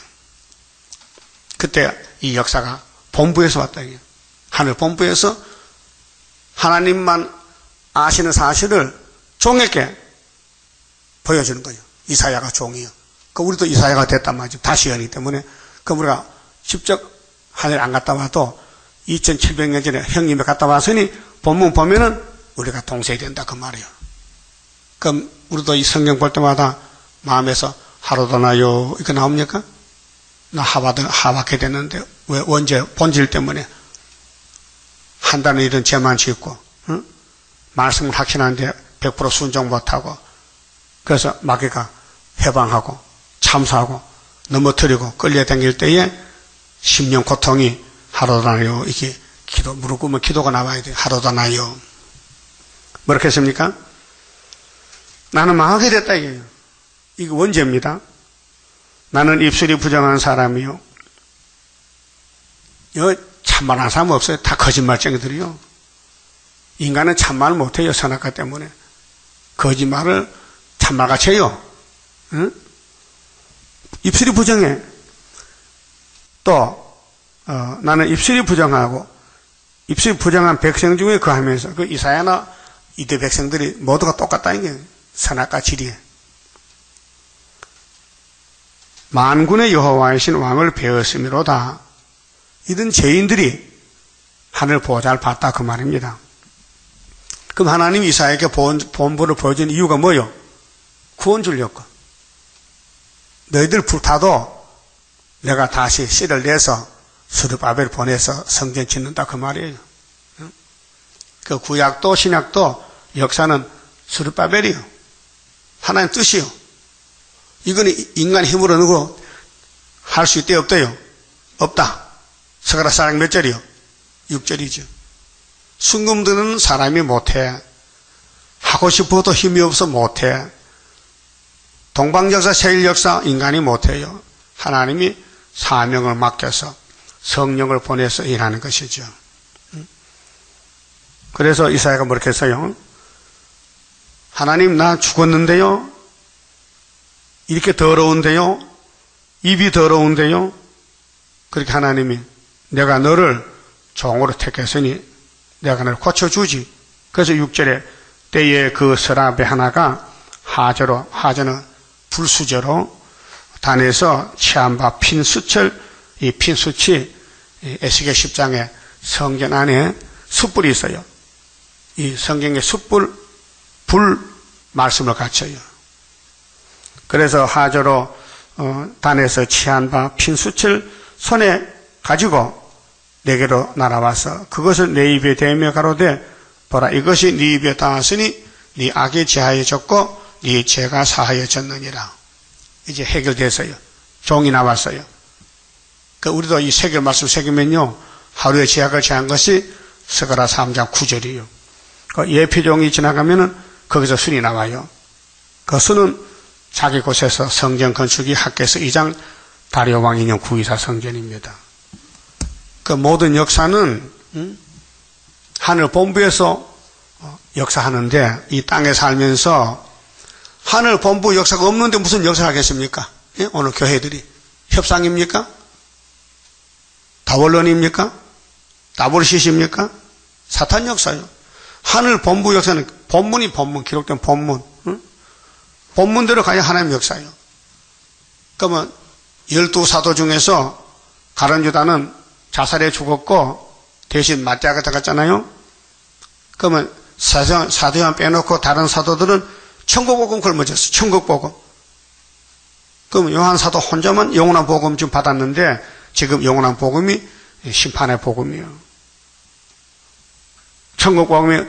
Speaker 1: 그때 이 역사가 본부에서 왔다 이게. 하늘 본부에서 하나님만 아시는 사실을 종에게 보여주는 거예요. 이사야가 종이요. 그 우리도 이사야가 됐단 말이죠. 다시 연이기 때문에. 그럼 우리가 직접 하늘 안 갔다 와도 2700년 전에 형님이 갔다 왔으니 본문 보면은 우리가 동생이 된다 그 말이에요. 그럼 우리도 이 성경 볼 때마다 마음에서 하루도 나요 이거 나옵니까? 나 하박해 됐는데 왜 언제 본질 때문에 한다는 일은 죄만 짓고 응? 말씀을 확신하는데 100% 순종 못하고 그래서 마귀가 해방하고 참사하고 넘어뜨리고 끌려다닐 때에 심령 고통이 하루도 나요 이게 기도 무릎 꿇으면 기도가 나와야 돼요. 하루도 나요. 뭐렇겠습니까? 나는 망하게 됐다 이게요. 이거 원죄입니다. 나는 입술이 부정한 사람이요. 여기 참말하는 사람 없어요. 다 거짓말쟁이들이요. 인간은 참말 못해요. 선악과 때문에. 거짓말을 참말같이 해요. 응? 입술이 부정해. 또 나는 입술이 부정하고 입술이 부정한 백성 중에 거하면서 그 이사야나 이대 백성들이 모두가 똑같다는 게 선악과 지리에 만군의 여호와이신 왕을 배웠음이로다. 이런 죄인들이 하늘 보좌를 봤다 그 말입니다. 그럼 하나님이 이사야에게 본부를 보여준 이유가 뭐요? 구원 주려고. 너희들 불타도 내가 다시 씨를 내서 스룹바벨 보내서 성전 짓는다 그 말이에요. 그 구약도 신약도 역사는 스룹바벨이요. 하나님 뜻이요. 이거는 인간 힘으로 누구 할 수 있대 없대요? 없다. 스가랴 4장 몇 절이요? 6절이죠. 순금들은 사람이 못해. 하고 싶어도 힘이 없어 못해. 동방역사, 세일역사 인간이 못해요. 하나님이 사명을 맡겨서 성령을 보내서 일하는 것이죠. 그래서 이사야가 뭐렇게 했어요? 하나님 나 죽었는데요? 이렇게 더러운데요? 입이 더러운데요? 그렇게 하나님이 내가 너를 종으로 택했으니 내가 너를 고쳐주지. 그래서 6절에 때에 그 서랍의 하나가 하저로, 하저는 불수저로 단에서 취한 바 핀수철, 이 핀수치 에스겔 10장에 성전 안에 숯불이 있어요. 이 성경의 숯불, 불 말씀을 갖춰요. 그래서 하저로 단에서 취한 바 핀수철 손에 가지고 내게로 날아와서 그것을 내 입에 대며 가로되 보라 이것이 네 입에 닿았으니 네 악이 제하여졌고 네 죄가 사하여졌느니라. 이제 해결됐어요. 종이 나왔어요. 그 우리도 이 세겔 말씀 새기면요 하루에 죄악을 제한 것이 스가랴 3장 9절이에요. 그 예표종이 지나가면은 거기서 순이 나와요. 그 순은 자기 곳에서 성전 건축이 학개서 2장 다리오 왕 인용 924 성전입니다. 그 모든 역사는 하늘 본부에서 역사하는데 이 땅에 살면서 하늘 본부 역사가 없는데 무슨 역사를 하겠습니까? 예? 오늘 교회들이 협상입니까? 다원론입니까? 다볼시십니까? 사탄 역사요. 하늘 본부 역사는 본문이 본문, 기록된 본문. 본문대로 가야 하나님 역사요. 그러면 12사도 중에서 가룟 유다는 자살해 죽었고 대신 마띠아가 들어갔잖아요. 그러면 사도 요한 빼놓고 다른 사도들은 천국복음 걸머졌어. 천국복음. 그럼 요한 사도 혼자만 영원한 복음 좀 받았는데 지금 영원한 복음이 심판의 복음이에요. 천국복음이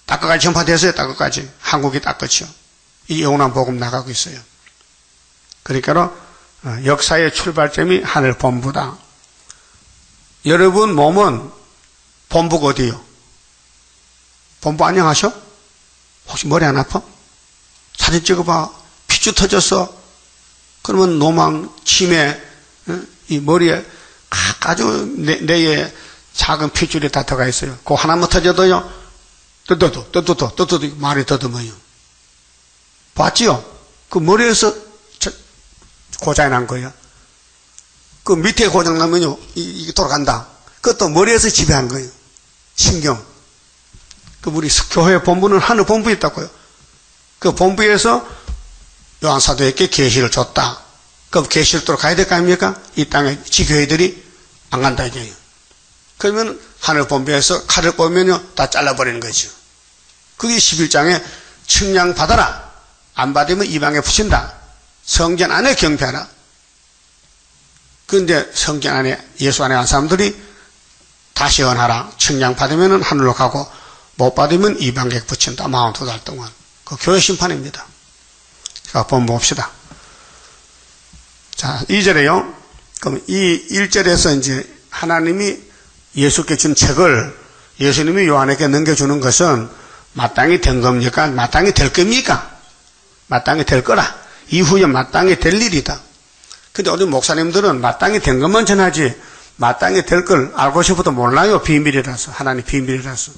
Speaker 1: 딱 끝까지 전파됐어요. 딱 끝까지. 한국이 딱 끝이요. 이 영원한 복음 나가고 있어요. 그러니까 역사의 출발점이 하늘 본부다. 여러분 몸은 본부가 어디요? 본부 안녕하셔? 혹시 머리 안 아파? 사진 찍어봐. 핏줄 터졌어. 그러면 노망, 치매, 이 머리에 아주 뇌에 작은 핏줄이 다 들어가 있어요. 그거 하나만 터져도요. 떠도 말이 더듬어요. 봤지요? 그 머리에서 고장이 난 거예요. 그 밑에 고장 나면요, 이게 돌아간다. 그것도 머리에서 지배한 거예요. 신경. 그 우리 교회 본부는 하늘 본부에 있다고요. 그 본부에서 요한 사도에게 계시를 줬다. 그럼 계시를 또 가야 될 거 아닙니까? 이 땅에 지교회들이 안 간다 이게요. 그러면 하늘 본부에서 칼을 뽑으면요, 다 잘라버리는 거죠. 그게 11장에 측량 받아라. 안 받으면 이방에 붙인다. 성전 안에 경배하라. 그런데 성전 안에 예수 안에 한 사람들이 다시 언하라. 측량 받으면 하늘로 가고 못 받으면 이방에 붙인다. 42달 동안. 그 교회 심판입니다. 자, 한번 봅시다. 자, 2절에요. 그럼 이 1절에서 이제 하나님이 예수께 준 책을 예수님이 요한에게 넘겨주는 것은 마땅히 된 겁니까? 마땅히 될 겁니까? 마땅히 될 거라. 이후에 마땅히 될 일이다. 근데 우리 목사님들은 마땅히 된 것만 전하지 마땅히 될 걸 알고 싶어도 몰라요. 비밀이라서. 하나님 비밀이라서.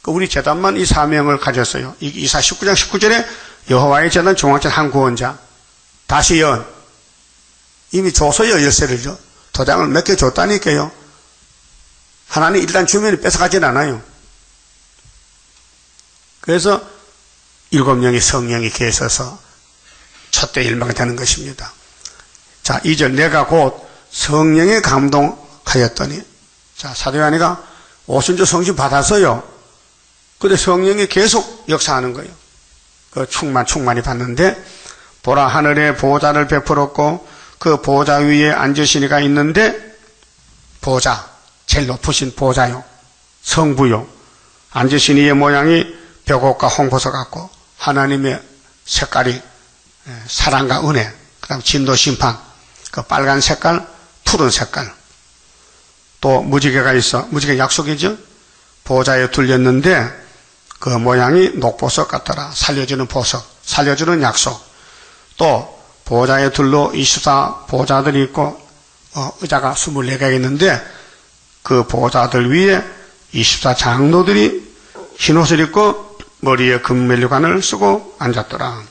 Speaker 1: 우리 재단만 이 사명을 가졌어요. 이사 19장 19절에 여호와의 재단 중앙전 한 구원자. 다시 연. 이미 줬어요. 열쇠를요. 도장을 몇 개 줬다니까요. 하나님 일단 주면 뺏어가진 않아요. 그래서 7명이 성령이 계셔서 첫대 일망이 되는 것입니다. 자, 2절 내가 곧 성령에 감동하였더니 자, 사도 요한이가 오순절 성신 받았어요. 근데 성령이 계속 역사하는 거예요. 그 충만히 받는데 보라 하늘에 보좌를 베풀었고 그 보좌 위에 앉으신 이가 있는데 보좌, 제일 높으신 보좌요. 성부요. 앉으신 이의 모양이 벽옥과 홍보석 같고 하나님의 색깔이 사랑과 은혜, 그 다음 진노 심판, 그 빨간 색깔, 푸른 색깔. 또 무지개가 있어. 무지개 약속이죠? 보좌에 둘렸는데 그 모양이 녹보석 같더라. 살려주는 보석, 살려주는 약속. 또 보좌에 둘러 24 보좌들이 있고 의자가 24개가 있는데 그 보좌들 위에 24 장로들이 흰옷을 입고 머리에 금면류관을 쓰고 앉았더라.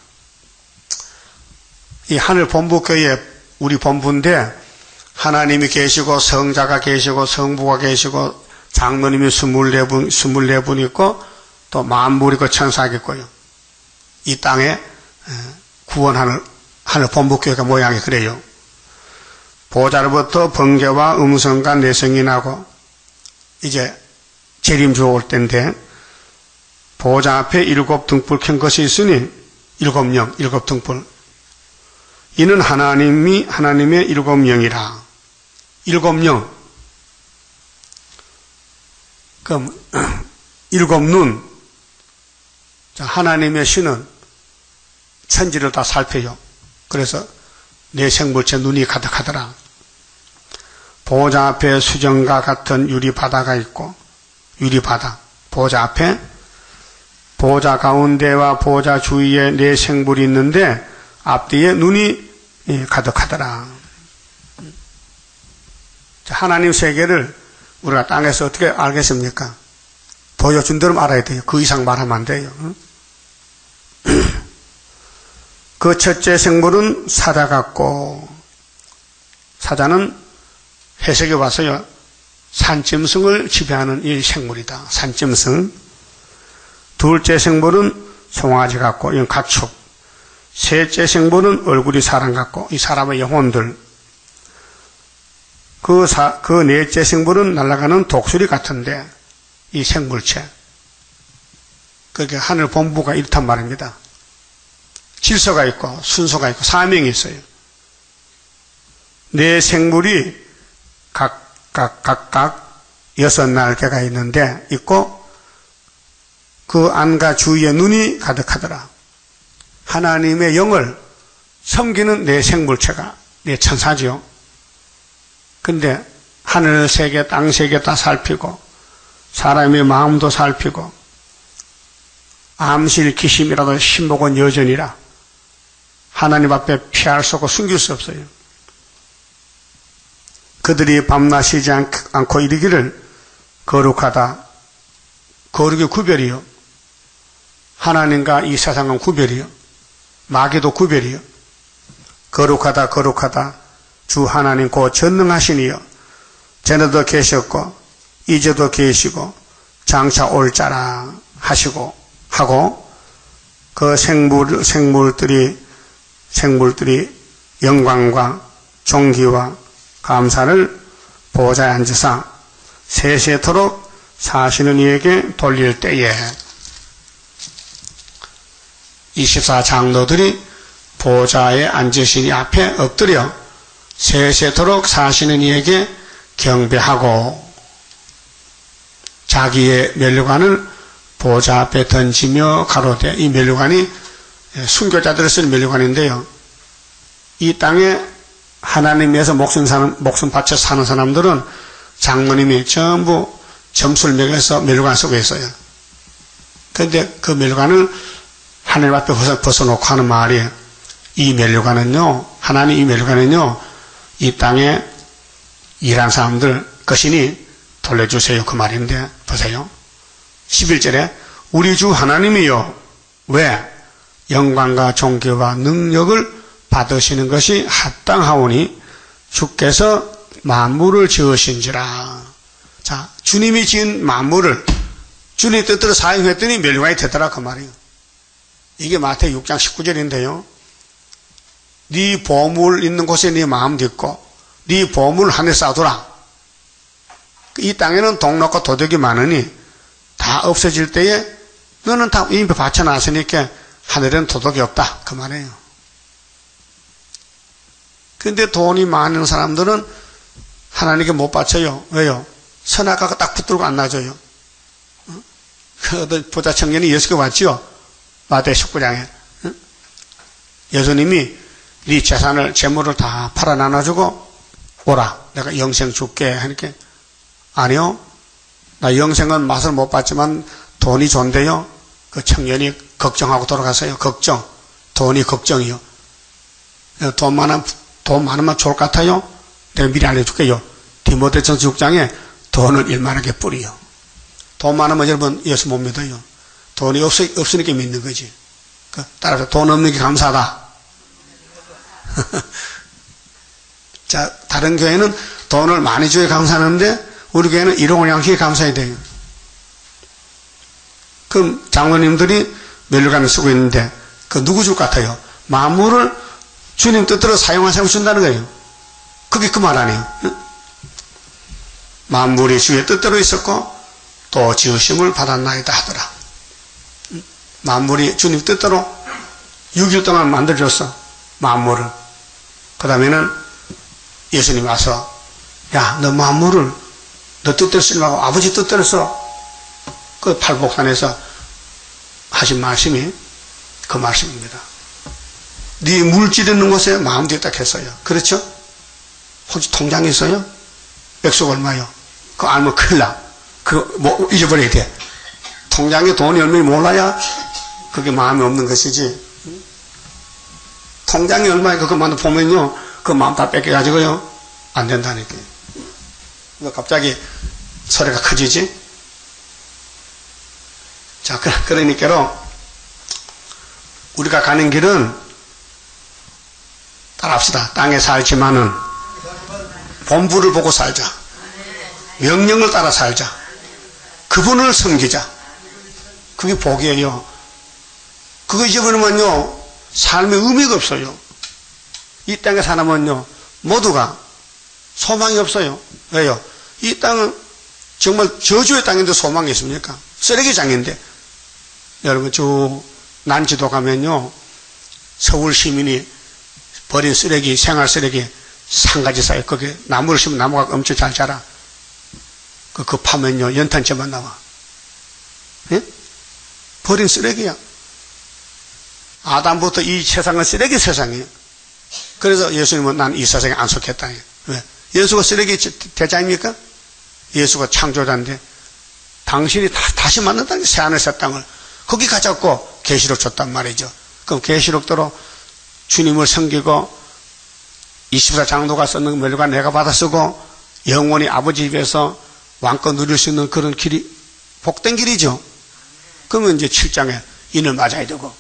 Speaker 1: 이 하늘 본부교회 우리 본부인데 하나님이 계시고 성자가 계시고 성부가 계시고 장로님이 24분 있고 또 만물이 그 천사가 있고요. 이 땅에 구원하는 하늘 본부교회가 모양이 그래요. 보좌로부터 번개와 음성과 내성이 나고 이제 재림주 올 때인데 보좌 앞에 7 등불 켠 것이 있으니 7명, 7 등불. 이는 하나님의 7 영이라. 7영. 그럼 7 눈. 자, 하나님의 신은 천지를 다 살펴요. 그래서 내 생물체 눈이 가득하더라. 보좌 앞에 수정과 같은 유리바다가 있고 유리바다. 보좌 앞에 보좌 가운데와 보좌 주위에 네 생물이 있는데 앞뒤에 눈이 가득하더라. 하나님 세계를 우리가 땅에서 어떻게 알겠습니까? 보여준 대로 알아야 돼요. 그 이상 말하면 안 돼요. 그 첫째 생물은 사자 같고 사자는 해석해 봐서요. 산짐승을 지배하는 이 생물이다. 산짐승. 둘째 생물은 송아지 같고 이건 가축. 셋째 생물은 얼굴이 사람 같고 이 사람의 영혼들. 그 넷째 생물은 날아가는 독수리 같은데, 이 생물체. 그게 하늘 본부가 이렇단 말입니다. 질서가 있고, 순서가 있고, 사명이 있어요. 네 생물이 각각 6날개가 있고, 그 안과 주위에 눈이 가득하더라. 하나님의 영을 섬기는 네 생물체가, 네 천사지요. 근데 하늘 세계, 땅 세계 다 살피고, 사람의 마음도 살피고, 암실 기심이라도 신복은 여전이라 하나님 앞에 피할 수 없고 숨길 수 없어요. 그들이 밤낮 쉬지 않고 이르기를 거룩하다. 거룩의 구별이요. 하나님과 이 세상은 구별이요. 마귀도 구별이요. 거룩하다 거룩하다. 주 하나님 곧 전능하시니요. 전에도 계셨고 이제도 계시고 장차 올 자라 하고 그 생물들이 영광과 존귀와 감사를 보좌에 앉으사 세세토록 사시는 이에게 돌릴 때에 24장로들이 보좌에 앉으신 이 앞에 엎드려 세세토록 사시는 이에게 경배하고 자기의 면류관을 보좌 앞에 던지며 가로되, 이 면류관이 순교자들을 쓴 면류관인데요. 이 땅에 하나님에서 목숨 바쳐 사는 사람들은 장로님이 전부 점수를 매겨서 면류관 쓰고 있어요. 그런데 그 면류관을 하늘 앞에 벗어놓고 하는 말이, 이 면류관은요, 하나님 이 면류관은요, 이 땅에 일한 사람들 것이니 돌려주세요. 그 말인데, 보세요. 11절에 우리 주 하나님이요, 왜 영광과 존귀와 능력을 받으시는 것이 합당하오니 주께서 만물을 지으신지라. 자, 주님이 지은 만물을 주님 뜻대로 사용했더니 면류관이 되더라 그 말이에요. 이게 마태복음 6장 19절인데요. 네 보물 있는 곳에 네 마음 딛고 네 보물 하늘에 쌓아두라. 이 땅에는 동락과 도덕이 많으니 다 없어질 때에 너는 다 이미 바쳐놨으니까 하늘에는 도덕이 없다 그 말이에요. 근데 돈이 많은 사람들은 하나님께 못 바쳐요. 왜요? 선악과가 딱 붙들고 안 놔줘요. 그 부자 청년이 예수께 왔지요. 마태 19장에 예수님이 네 재산을 재물을 다 팔아 나눠주고 오라. 내가 영생 줄게 하니까 아니요. 나 영생은 맛을 못 봤지만 돈이 좋은데요. 그 청년이 걱정하고 돌아갔어요. 걱정. 돈이 걱정이요. 돈 많으면 좋을 것 같아요. 내가 미리 알려줄게요. 디모데전서 6장에 돈을 일만하게 뿌리요. 돈 많으면 여러분 예수 못 믿어요. 돈이 없으니까 믿는 거지. 따라서 돈 없는 게 감사하다. 자, 다른 교회는 돈을 많이 줘야 감사하는데 우리 교회는 일용할 양식에 감사해야 돼요. 그럼 장로님들이 면류관을 쓰고 있는데 그 누구 줄 것 같아요? 만물을 주님 뜻대로 사용한 사람을 준다는 거예요. 그게 그 말 아니에요. 만물이 주의 뜻대로 있었고 또 지으심을 받았나이다 하더라. 만물이 주님 뜻대로 6일 동안 만들어줬어. 만물을. 그 다음에는 예수님 와서 야, 너 만물을 너 뜻대로 쓰지 말고 아버지 뜻대로 써. 그 팔복산에서 하신 말씀이 그 말씀입니다. 네 물질 있는 곳에 마음도 있다 했어요. 그렇죠? 혹시 통장이 있어요? 액수가 얼마요? 그거 알면 큰일 나. 그거 뭐 잊어버려야 돼. 통장에 돈이 얼마인지 몰라야 그게 마음이 없는 것이지. 통장이 얼마에 그것만 보면요, 그 마음 다 뺏겨가지고요, 안 된다니까요. 갑자기 소리가 커지지? 자, 그러니까로 우리가 가는 길은 따라합시다. 땅에 살지만은 본부를 보고 살자. 명령을 따라 살자. 그분을 섬기자. 그게 복이에요. 그거 잊어버리면요, 삶의 의미가 없어요. 이 땅에 사람은요, 모두가 소망이 없어요. 왜요? 이 땅은 정말 저주의 땅인데 소망이 있습니까? 쓰레기장인데. 여러분, 저 난지도 가면요, 서울 시민이 버린 쓰레기, 생활 쓰레기 상가지 쌓여. 거기에 나무를 심으면 나무가 엄청 잘 자라. 그거 파면요, 연탄재만 나와. 예? 버린 쓰레기야. 아담부터 이 세상은 쓰레기 세상이에요. 그래서 예수님은 난 이 세상에 안 속했다. 왜? 예수가 쓰레기 대자입니까? 예수가 창조자인데 당신이 다시 만든다는 새하늘 새 땅을 거기 가졌고 계시록 줬단 말이죠. 그럼 계시록대로 주님을 섬기고 24장로가 쓰는 멸과 내가 받아 쓰고 영원히 아버지 집에서 왕권 누릴 수 있는 그런 길이 복된 길이죠. 그러면 이제 7장에 인을 맞아야 되고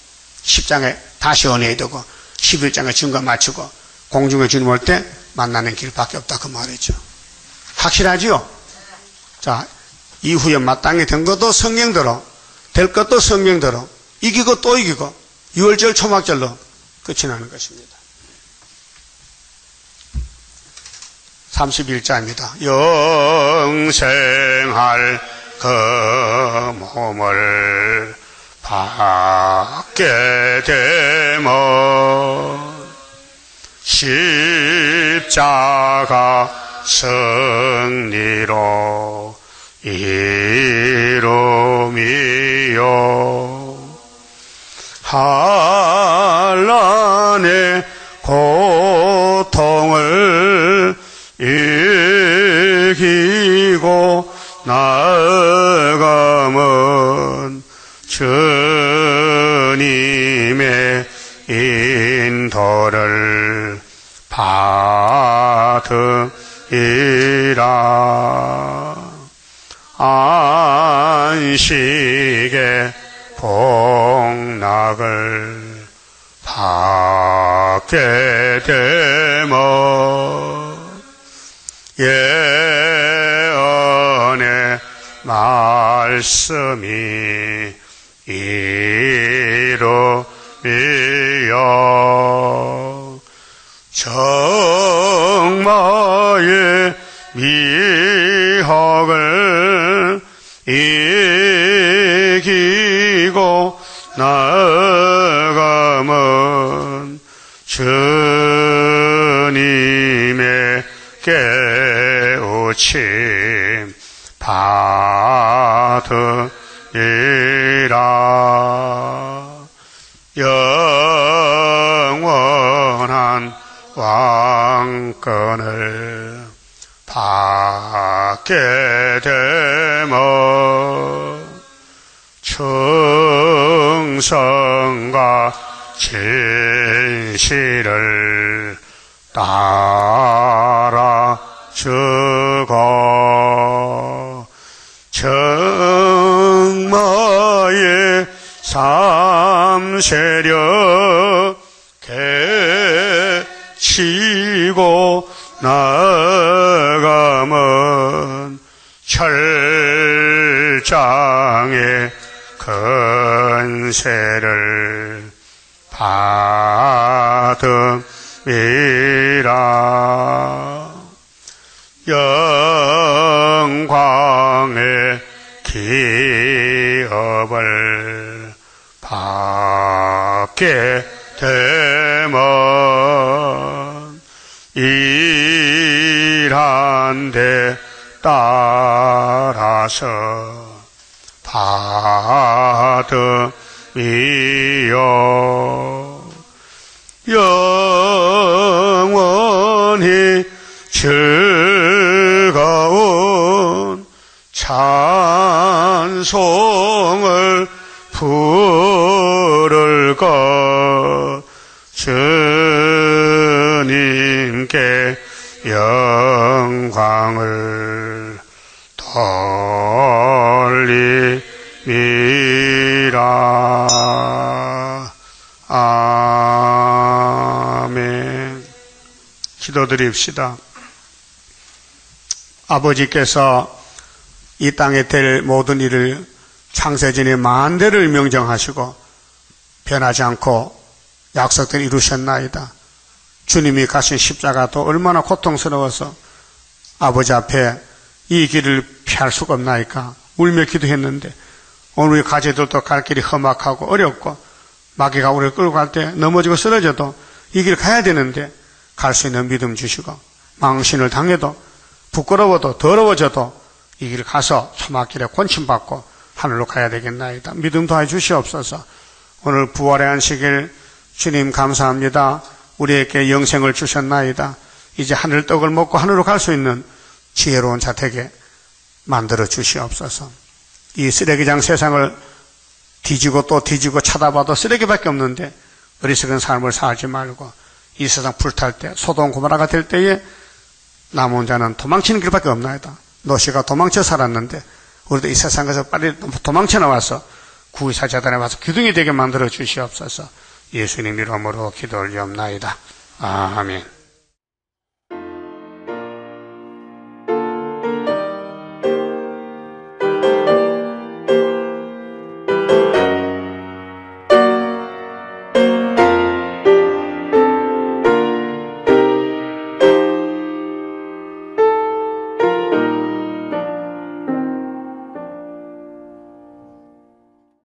Speaker 1: 10장에 다시 언해야 되고 11장에 증거 맞추고 공중에 주님 올 때 만나는 길밖에 없다 그 말이죠. 확실하지요? 자, 이후에 마땅히 된 것도 성경대로 될 것도 성경대로 이기고 또 이기고 6월절 초막절로 끝이 나는 것입니다. 31자입니다. 영생할 그 몸을 받게 되면 십자가 승리로 이루미요 한란의 고통을 이기고 나아가면 주님의 인도를 받으리라. 안식의 복락을 받게 되면 예언의 말씀이 이루미요 정마의 미혹을 이기고 나아가면 주님의 깨우침 받으리라. 영원한 왕권을 받게 되면 충성과 진실을 따라주고 정마의 삼세력 개치고 나아가면 철장의 근세를 받음이라. 영광의 기업을 받게 되면 일한 데 따라서 받음이요 영원히 즐거운 찬송을 부를 것 주님께 영광을 돌리리라. 아멘. 기도드립시다. 아버지께서 이 땅에 될 모든 일을 창세전에 만대를 명정하시고 변하지 않고 약속대로 이루셨나이다. 주님이 가신 십자가도 얼마나 고통스러워서 아버지 앞에 이 길을 피할 수가 없나이까 울며 기도했는데 오늘 우리 가족들도 갈 길이 험악하고 어렵고 마귀가 우리를 끌고 갈 때 넘어지고 쓰러져도 이 길 가야 되는데 갈 수 있는 믿음 주시고 망신을 당해도 부끄러워도 더러워져도 이 길 가서 초막길에 권침받고 하늘로 가야 되겠나이다. 믿음 더해 주시옵소서. 오늘 부활의 안식일 주님 감사합니다. 우리에게 영생을 주셨나이다. 이제 하늘 떡을 먹고 하늘로 갈 수 있는 지혜로운 자 되게 만들어 주시옵소서. 이 쓰레기장 세상을 뒤지고 또 뒤지고 쳐다봐도 쓰레기밖에 없는데 어리석은 삶을 살지 말고 이 세상 불탈 때 소돔 고모라가 될 때에 남은 자는 도망치는 길밖에 없나이다. 노시가 도망쳐 살았는데 우리도 이 세상에서 빨리 도망쳐 나와서 구의사 재단에 와서 기둥이 되게 만들어 주시옵소서. 예수님 이름으로 기도 올리옵나이다. 아멘.